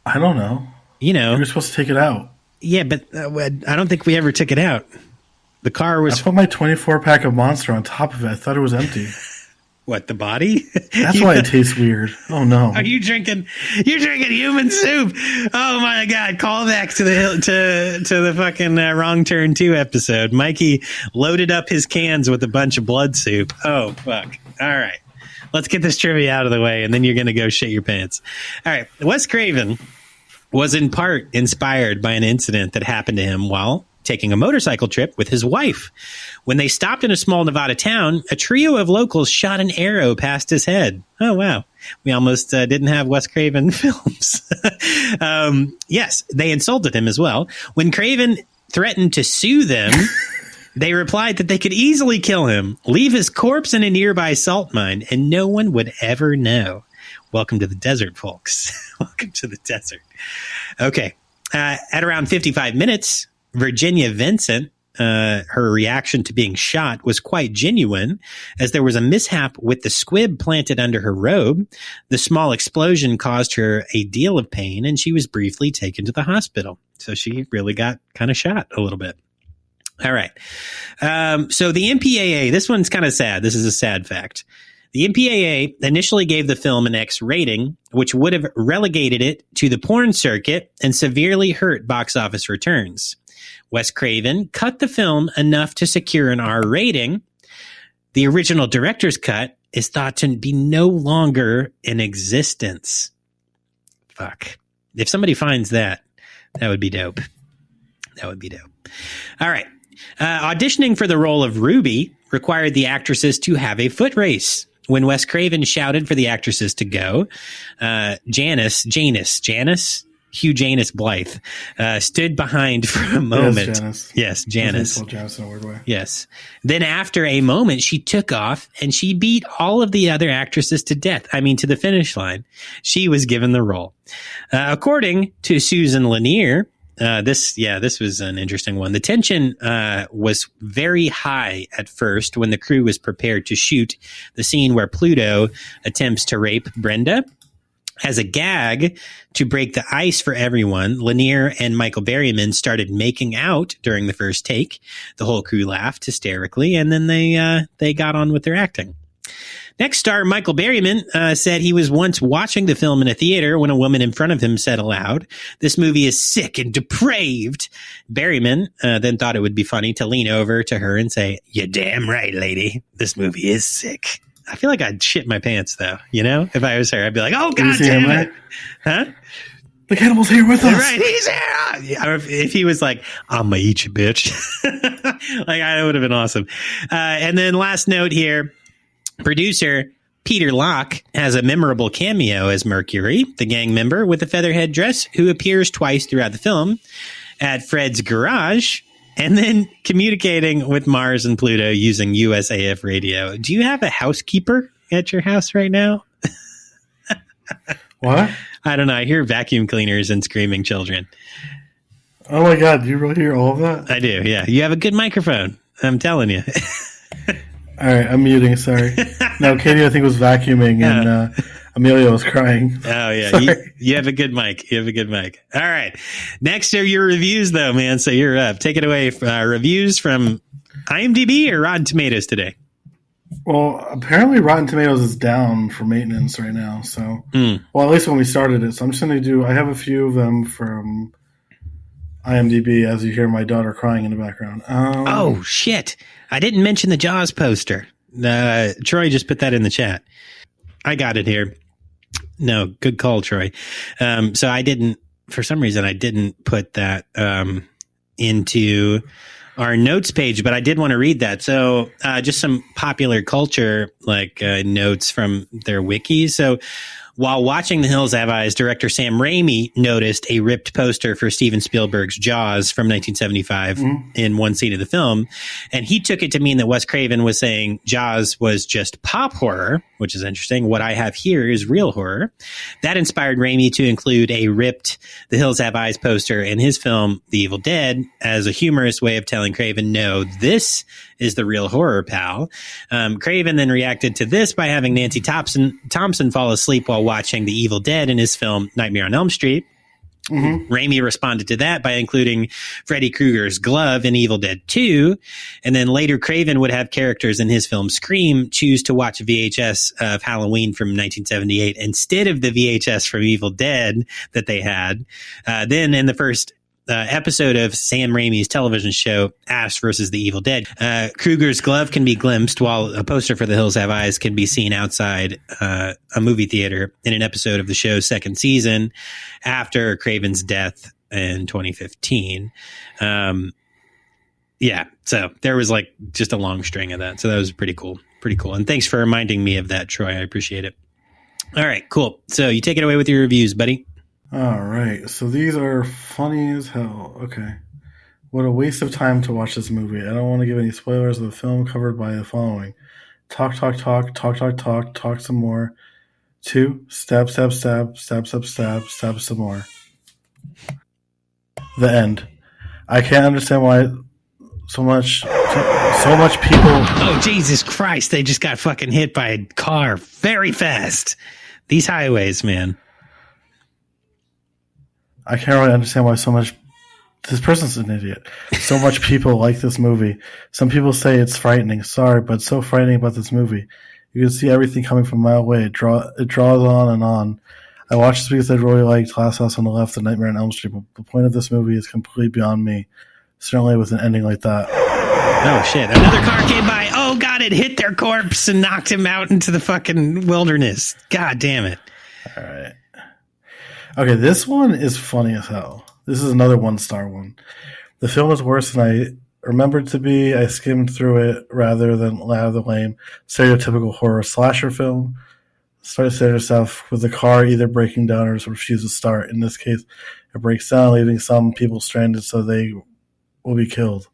I don't know. You were supposed to take it out. Yeah, but I don't think we ever took it out. The car was. I put my 24-pack of Monster on top of it. I thought it was empty. What, the body? That's why it tastes weird. Oh no! Are you drinking? You're drinking human soup. Oh my god! Call back to the fucking Wrong Turn 2 episode. Mikey loaded up his cans with a bunch of blood soup. Oh fuck! All right, let's get this trivia out of the way, and then you're gonna go shit your pants. All right, Wes Craven was in part inspired by an incident that happened to him while taking a motorcycle trip with his wife. When they stopped in a small Nevada town, a trio of locals shot an arrow past his head. Oh, wow. We almost didn't have Wes Craven films. Yes, they insulted him as well. When Craven threatened to sue them, they replied that they could easily kill him, leave his corpse in a nearby salt mine, and no one would ever know. Welcome to the desert, folks. Welcome to the desert. Okay. At around 55 minutes, Virginia Vincent, her reaction to being shot was quite genuine, as there was a mishap with the squib planted under her robe. The small explosion caused her a deal of pain, and she was briefly taken to the hospital. So she really got kind of shot a little bit. All right. So the MPAA, this one's kind of sad. This is a sad fact. The MPAA initially gave the film an X rating, which would have relegated it to the porn circuit and severely hurt box office returns. Wes Craven cut the film enough to secure an R rating. The original director's cut is thought to be no longer in existence. Fuck. If somebody finds that, that would be dope. That would be dope. All right. Auditioning for the role of Ruby required the actresses to have a foot race. When Wes Craven shouted for the actresses to go, Hugh Janus Blythe, stood behind for a moment. Yes, Janice. Janice in a weird way. Yes. Then after a moment, she took off and she beat all of the other actresses to death. I mean, to the finish line. She was given the role. According to Susan Lanier, this was an interesting one. The tension was very high at first when the crew was prepared to shoot the scene where Pluto attempts to rape Brenda. As a gag to break the ice for everyone, Lanier and Michael Berryman started making out during the first take. The whole crew laughed hysterically, and then they got on with their acting. Next star, Michael Berryman, said he was once watching the film in a theater when a woman in front of him said aloud, "This movie is sick and depraved." Berryman then thought it would be funny to lean over to her and say, "You're damn right, lady. This movie is sick." I feel like I'd shit my pants, though. You know, if I was her, I'd be like, "Oh, God damn it." Huh? The cannibal's here with us. Right, he's here. Or if he was like, "I'm going to eat you, bitch." Like, that would have been awesome. And then last note here, producer Peter Locke has a memorable cameo as Mercury, the gang member with the featherhead dress who appears twice throughout the film at Fred's garage, and then communicating with Mars and Pluto using USAF radio. Do you have a housekeeper at your house right now? What? I don't know. I hear vacuum cleaners and screaming children. Oh my God. Do you really hear all of that? I do. Yeah. You have a good microphone. I'm telling you. All right. I'm muting. Sorry. No, Katie, I think, was vacuuming and Amelia was crying. Oh, yeah. You have a good mic. You have a good mic. All right. Next are your reviews, though, man. So you're up. Take it away. Reviews from IMDb or Rotten Tomatoes today? Well, apparently Rotten Tomatoes is down for maintenance right now. So, well, at least when we started it. So I'm just going to do, I have a few of them from IMDb as you hear my daughter crying in the background. Oh, shit. I didn't mention the Jaws poster. Troy just put that in the chat. I got it here. No, good call, Troy. So I didn't, for some reason, I didn't put that into our notes page, but I did want to read that. So just some popular culture notes from their wiki. So while watching The Hills Have Eyes, director Sam Raimi noticed a ripped poster for Steven Spielberg's Jaws from 1975 in one scene of the film. And he took it to mean that Wes Craven was saying Jaws was just pop horror, which is interesting. What I have here is real horror. That inspired Raimi to include a ripped The Hills Have Eyes poster in his film The Evil Dead as a humorous way of telling Craven, no, this is the real horror, pal. Craven then reacted to this by having Nancy Thompson fall asleep while watching The Evil Dead in his film Nightmare on Elm Street. Raimi responded to that by including Freddy Krueger's glove in Evil Dead 2. And then later Craven would have characters in his film Scream choose to watch a VHS of Halloween from 1978 instead of the VHS from Evil Dead that they had. Then in the first episode of Sam Raimi's television show Ash versus the Evil Dead, Krueger's glove can be glimpsed while a poster for The Hills Have Eyes can be seen outside a movie theater in an episode of the show's second season after Craven's death in 2015. Yeah, so there was just a long string of that. So that was pretty cool. And thanks for reminding me of that, Troy. I appreciate it. All right, cool. So you take it away with your reviews, buddy. All right, so these are funny as hell. Okay. What a waste of time to watch this movie. I don't want to give any spoilers of the film covered by the following. Talk some more. 2, stab some more. The end. I can't understand why so much people... Oh, Jesus Christ, they just got fucking hit by a car very fast. These highways, man. I can't really understand why so much... This person's an idiot. So much people like this movie. Some people say it's frightening. Sorry, but it's so frightening about this movie. You can see everything coming from a mile away. It draws on and on. I watched this because I really liked Last House on the Left and Nightmare on Elm Street, but the point of this movie is completely beyond me. Certainly with an ending like that. Oh, shit. Another car came by. Oh, God, it hit their corpse and knocked him out into the fucking wilderness. God damn it. All right. Okay, this one is funny as hell. This is another 1-star one. The film is worse than I remembered to be. I skimmed through it rather than the lame, stereotypical horror slasher film. Started standard stuff with the car either breaking down or refuse to start. In this case, it breaks down, leaving some people stranded so they will be killed.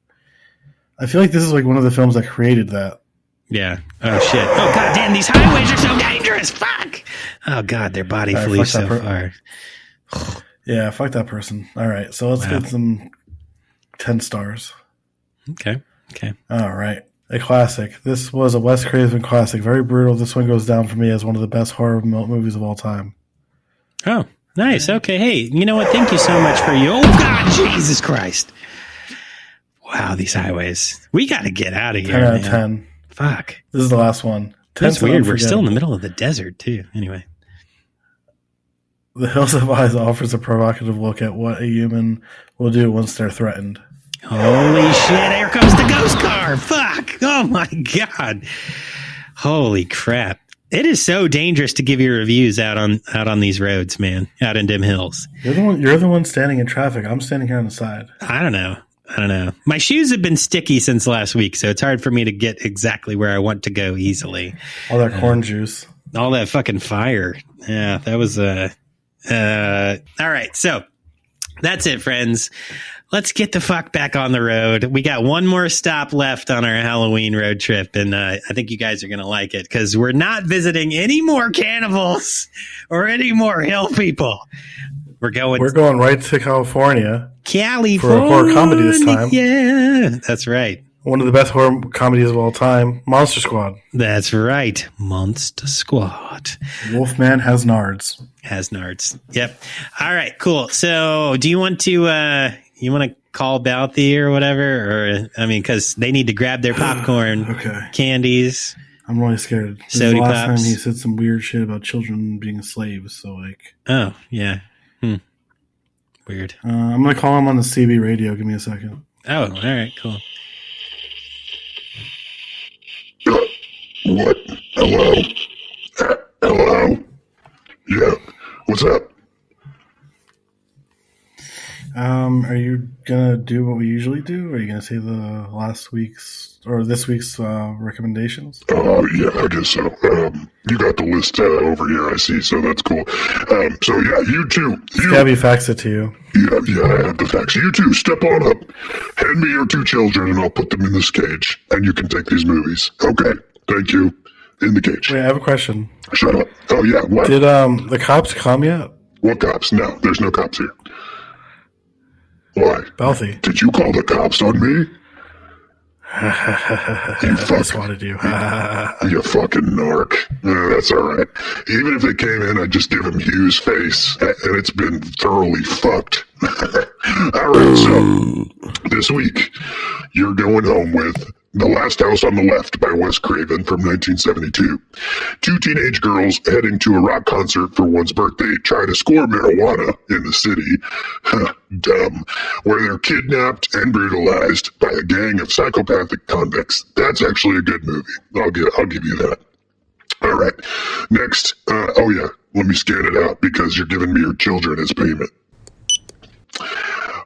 I feel like this is one of the films that created that. Yeah. Oh, shit. Oh, God damn, these highways are so dangerous. Fuck. Oh, God, their body flew so far. Yeah, fuck that person. All right, so let's get some 10 stars. Okay. All right. A classic. This was a Wes Craven classic. Very brutal. This one goes down for me as one of the best horror movies of all time. Oh, nice. Okay. Hey, you know what? Thank you so much for you. Oh, God, Jesus Christ. Wow, these highways. We got to get out of here. 10 out of man. 10. Fuck. This is the last one. That's weird. We're still in the middle of the desert, too. Anyway. The Hills Have Eyes offers a provocative look at what a human will do once they're threatened. Holy shit, here comes the ghost car. Fuck. Oh, my God. Holy crap. It is so dangerous to give your reviews out on these roads, man. Out in dim hills. You're the one standing in traffic. I'm standing here on the side. I don't know. My shoes have been sticky since last week, so it's hard for me to get exactly where I want to go easily. All that corn juice. All that fucking fire. Yeah, that was all right, so that's it, friends. Let's get the fuck back on the road. We got one more stop left on our Halloween road trip, and I think you guys are going to like it because we're not visiting any more cannibals or any more hill people. We're going right to California. California. For a horror comedy this time. Yeah, that's right. One of the best horror comedies of all time, Monster Squad. That's right. Monster Squad. Wolfman has nards. Yep. All right, cool. So do you want to call Balthy or whatever? Or, because they need to grab their popcorn, okay, candies. I'm really scared. Sody last pops. time he said some weird shit about children being slaves. So like, oh yeah, weird. I'm gonna call him on the CB radio. Give me a second. Oh, all right, cool. What? Hello? Hello? Yeah. What's up? Are you gonna do what we usually do? Are you gonna say the last week's or this week's recommendations? Yeah, I guess so. You got the list over here, I see, so that's cool. So yeah, you two. Scabby faxed it to you. Yeah, I have the facts. You two, step on up. Hand me your two children, and I'll put them in this cage, and you can take these movies. Okay, thank you. In the cage. Wait, I have a question. Shut up. Oh yeah, what? Did the cops come yet? What cops? No, there's no cops here. Why? Balthy. Did you call the cops on me? I swatted you. You fucking narc. That's all right. Even if they came in, I'd just give him Hugh's face, and it's been thoroughly fucked. All right, so this week, you're going home with The Last House on the Left by Wes Craven from 1972. Two teenage girls heading to a rock concert for one's birthday try to score marijuana in the city. Dumb. Where they're kidnapped and brutalized by a gang of psychopathic convicts. That's actually a good movie. I'll give you that. All right. Next. Oh yeah. Let me scan it out because you're giving me your children as payment.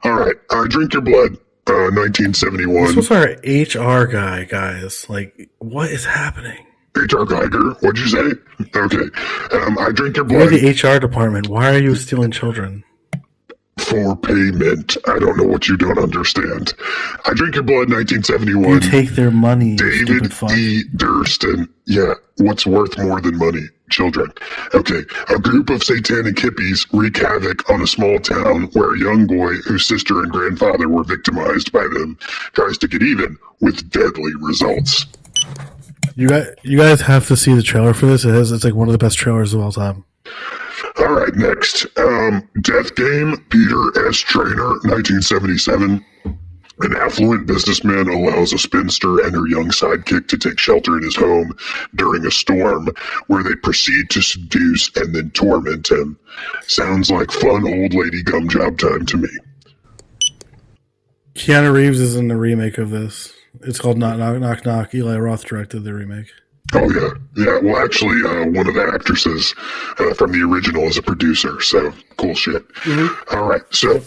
All right. Drink Your Blood. 1971. This was our HR guy, guys. Like, what is happening? HR Geiger, what'd you say? Okay. I Drink Your Blood. You're the HR department. Why are you stealing children? For payment. I don't know what you don't understand. I Drink Your Blood, 1971. You take their money, David E. Durston. Yeah, what's worth more than money? Children. Okay, a group of satanic hippies wreak havoc on a small town where a young boy whose sister and grandfather were victimized by them tries to get even with deadly results. You guys have to see the trailer for this. It's like one of the best trailers of all time. All right, next. Death Game, Peter S. Traynor, 1977. An affluent businessman allows a spinster and her young sidekick to take shelter in his home during a storm, where they proceed to seduce and then torment him. Sounds like fun old lady gum job time to me. Keanu Reeves is in the remake of this. It's called Knock Knock Knock Knock. Eli Roth directed the remake. Oh, yeah. Yeah, well, actually, one of the actresses from the original is a producer, so cool shit. Mm-hmm. All right, so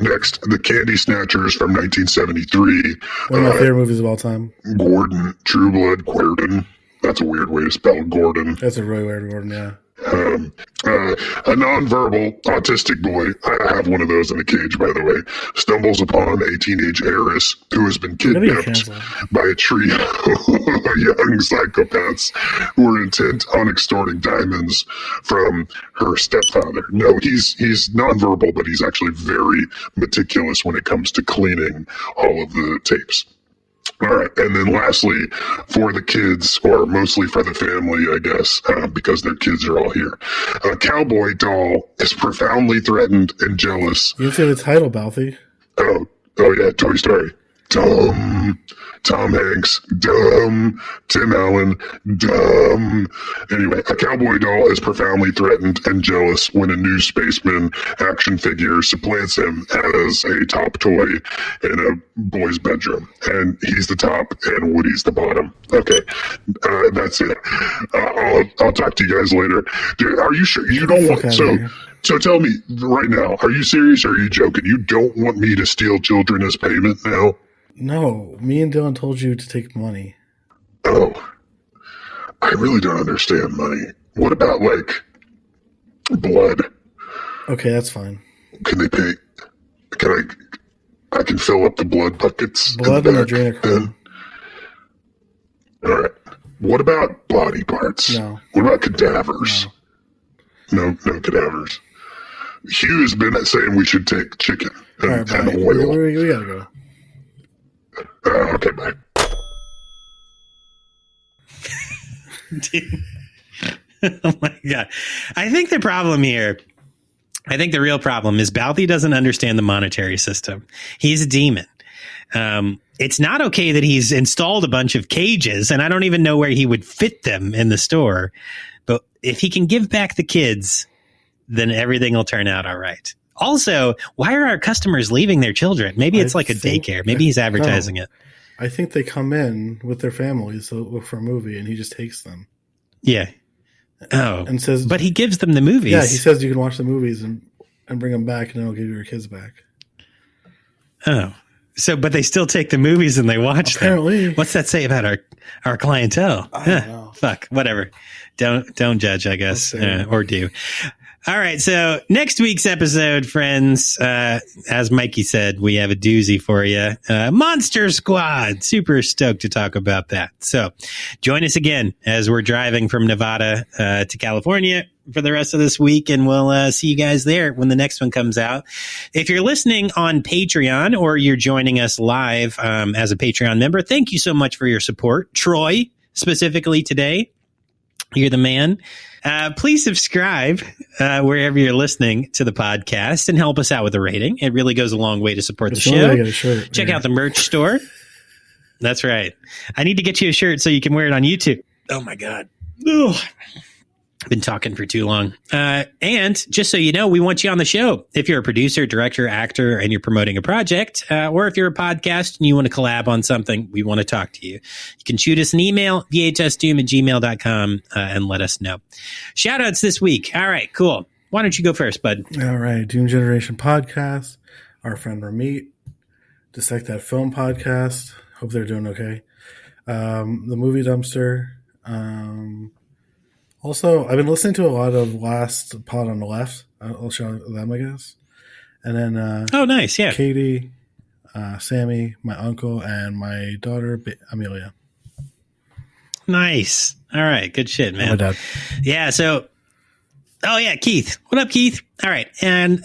next, The Candy Snatchers from 1973. One of my favorite movies of all time. Gordon, True Blood, Querden. That's a weird way to spell Gordon. That's a really weird Gordon, yeah. A nonverbal autistic boy, I have one of those in a cage, by the way, stumbles upon a teenage heiress who has been kidnapped by a trio of young psychopaths who are intent on extorting diamonds from her stepfather. No, he's nonverbal, but he's actually very meticulous when it comes to cleaning all of the tapes. All right, and then lastly, for the kids, or mostly for the family, I guess, because their kids are all here. A cowboy doll is profoundly threatened and jealous. You didn't say the title, Balthy. Oh yeah, Toy Story. Dumb. Tom Hanks. Dumb. Tim Allen. Dumb. Anyway, a cowboy doll is profoundly threatened and jealous when a new spaceman action figure supplants him as a top toy in a boy's bedroom. And he's the top and Woody's the bottom. Okay, that's it. I'll talk to you guys later. Dude, are you sure you don't want... So tell me right now, are you serious or are you joking? You don't want me to steal children as payment now? No, me and Dylan told you to take money. Oh, I really don't understand money. What about, like, blood? Okay, that's fine. Can they pay? I can fill up the blood buckets. Blood in the adrenochrome. All right. What about body parts? No. What about cadavers? No cadavers. Hugh has been saying we should take chicken and oil. We gotta go. Okay, bye. Oh my God. I think the problem here, the real problem is Balthy doesn't understand the monetary system. He's a demon. It's not okay that he's installed a bunch of cages, and I don't even know where he would fit them in the store. But if he can give back the kids, then everything will turn out all right. Also, why are our customers leaving their children? Maybe it's like a daycare. Maybe he's advertising it. I think they come in with their families to look for a movie, and he just takes them. Yeah. Oh. And says, but he gives them the movies. Yeah, he says you can watch the movies and bring them back, and then I'll give you your kids back. Oh. So, but they still take the movies and they watch Apparently. them. What's that say about our clientele? I don't know. Fuck, whatever. Don't judge, I guess, or do. All right. So next week's episode, friends, as Mikey said, we have a doozy for you. Monster Squad. Super stoked to talk about that. So join us again as we're driving from Nevada to California for the rest of this week, and we'll see you guys there when the next one comes out. If you're listening on Patreon or you're joining us live as a Patreon member, thank you so much for your support. Troy, specifically today, you're the man. Please subscribe wherever you're listening to the podcast and help us out with a rating. It really goes a long way to support the show. Check out the merch store. That's right. I need to get you a shirt so you can wear it on YouTube. Oh, my God. Ugh. I've been talking for too long. And just so you know, we want you on the show. If you're a producer, director, actor, and you're promoting a project, or if you're a podcast and you want to collab on something, we want to talk to you. You can shoot us an email, vhsdoom@gmail.com, and let us know. Shout outs this week. All right, cool. Why don't you go first, bud? All right. Doom Generation Podcast, our friend Ramit, Dissect That Film Podcast. Hope they're doing okay. The Movie Dumpster. Also, I've been listening to a lot of Last Pod on the Left. I'll show them, I guess. And then oh, nice, yeah. Katie, Sammy, my uncle, and my daughter, Amelia. Nice. All right, good shit, man. My dad. Yeah, so... Oh, yeah, Keith. What up, Keith? All right. And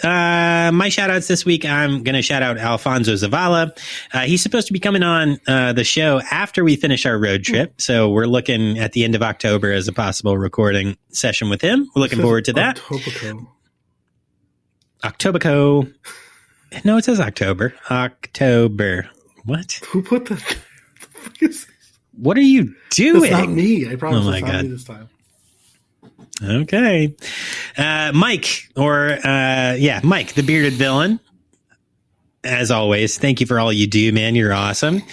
my shout-outs this week, I'm going to shout out Alfonso Zavala. He's supposed to be coming on the show after we finish our road trip. So we're looking at the end of October as a possible recording session with him. We're looking forward to that. Octobico. No, it says October. October. What? Who put that? What are you doing? It's not me. I promise. Oh, my it's not God. me this time. Okay. Mike, Mike, the bearded villain. As always, thank you for all you do, man. You're awesome.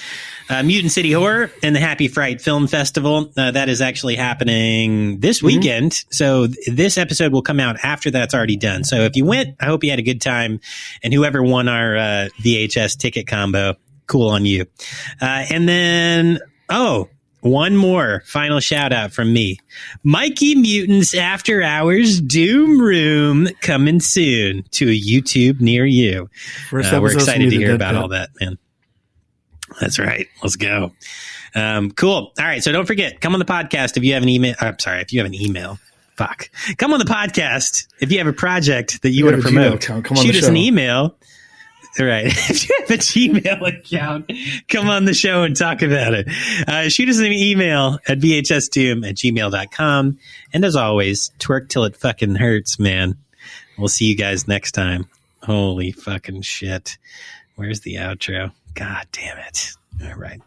Mutant City Horror and the Happy Fright Film Festival. That is actually happening this weekend. So this episode will come out after that's already done. So if you went, I hope you had a good time. And whoever won our VHS ticket combo, cool on you. And then, one more final shout out from me. Mikey Mutants After Hours Doom Room coming soon to a YouTube near you. We're excited to hear about all that, man. That's right. Let's go. Cool. All right. So don't forget, come on the podcast if you have an email. I'm sorry, if you have an email. Fuck. Come on the podcast if you have a project that you want to promote. Come on Shoot the us show. an email. Right. If you have a Gmail account, come on the show and talk about it. Shoot us an email at vhsdoom@gmail.com. And as always, twerk till it fucking hurts, man. We'll see you guys next time. Holy fucking shit. Where's the outro? God damn it. All right.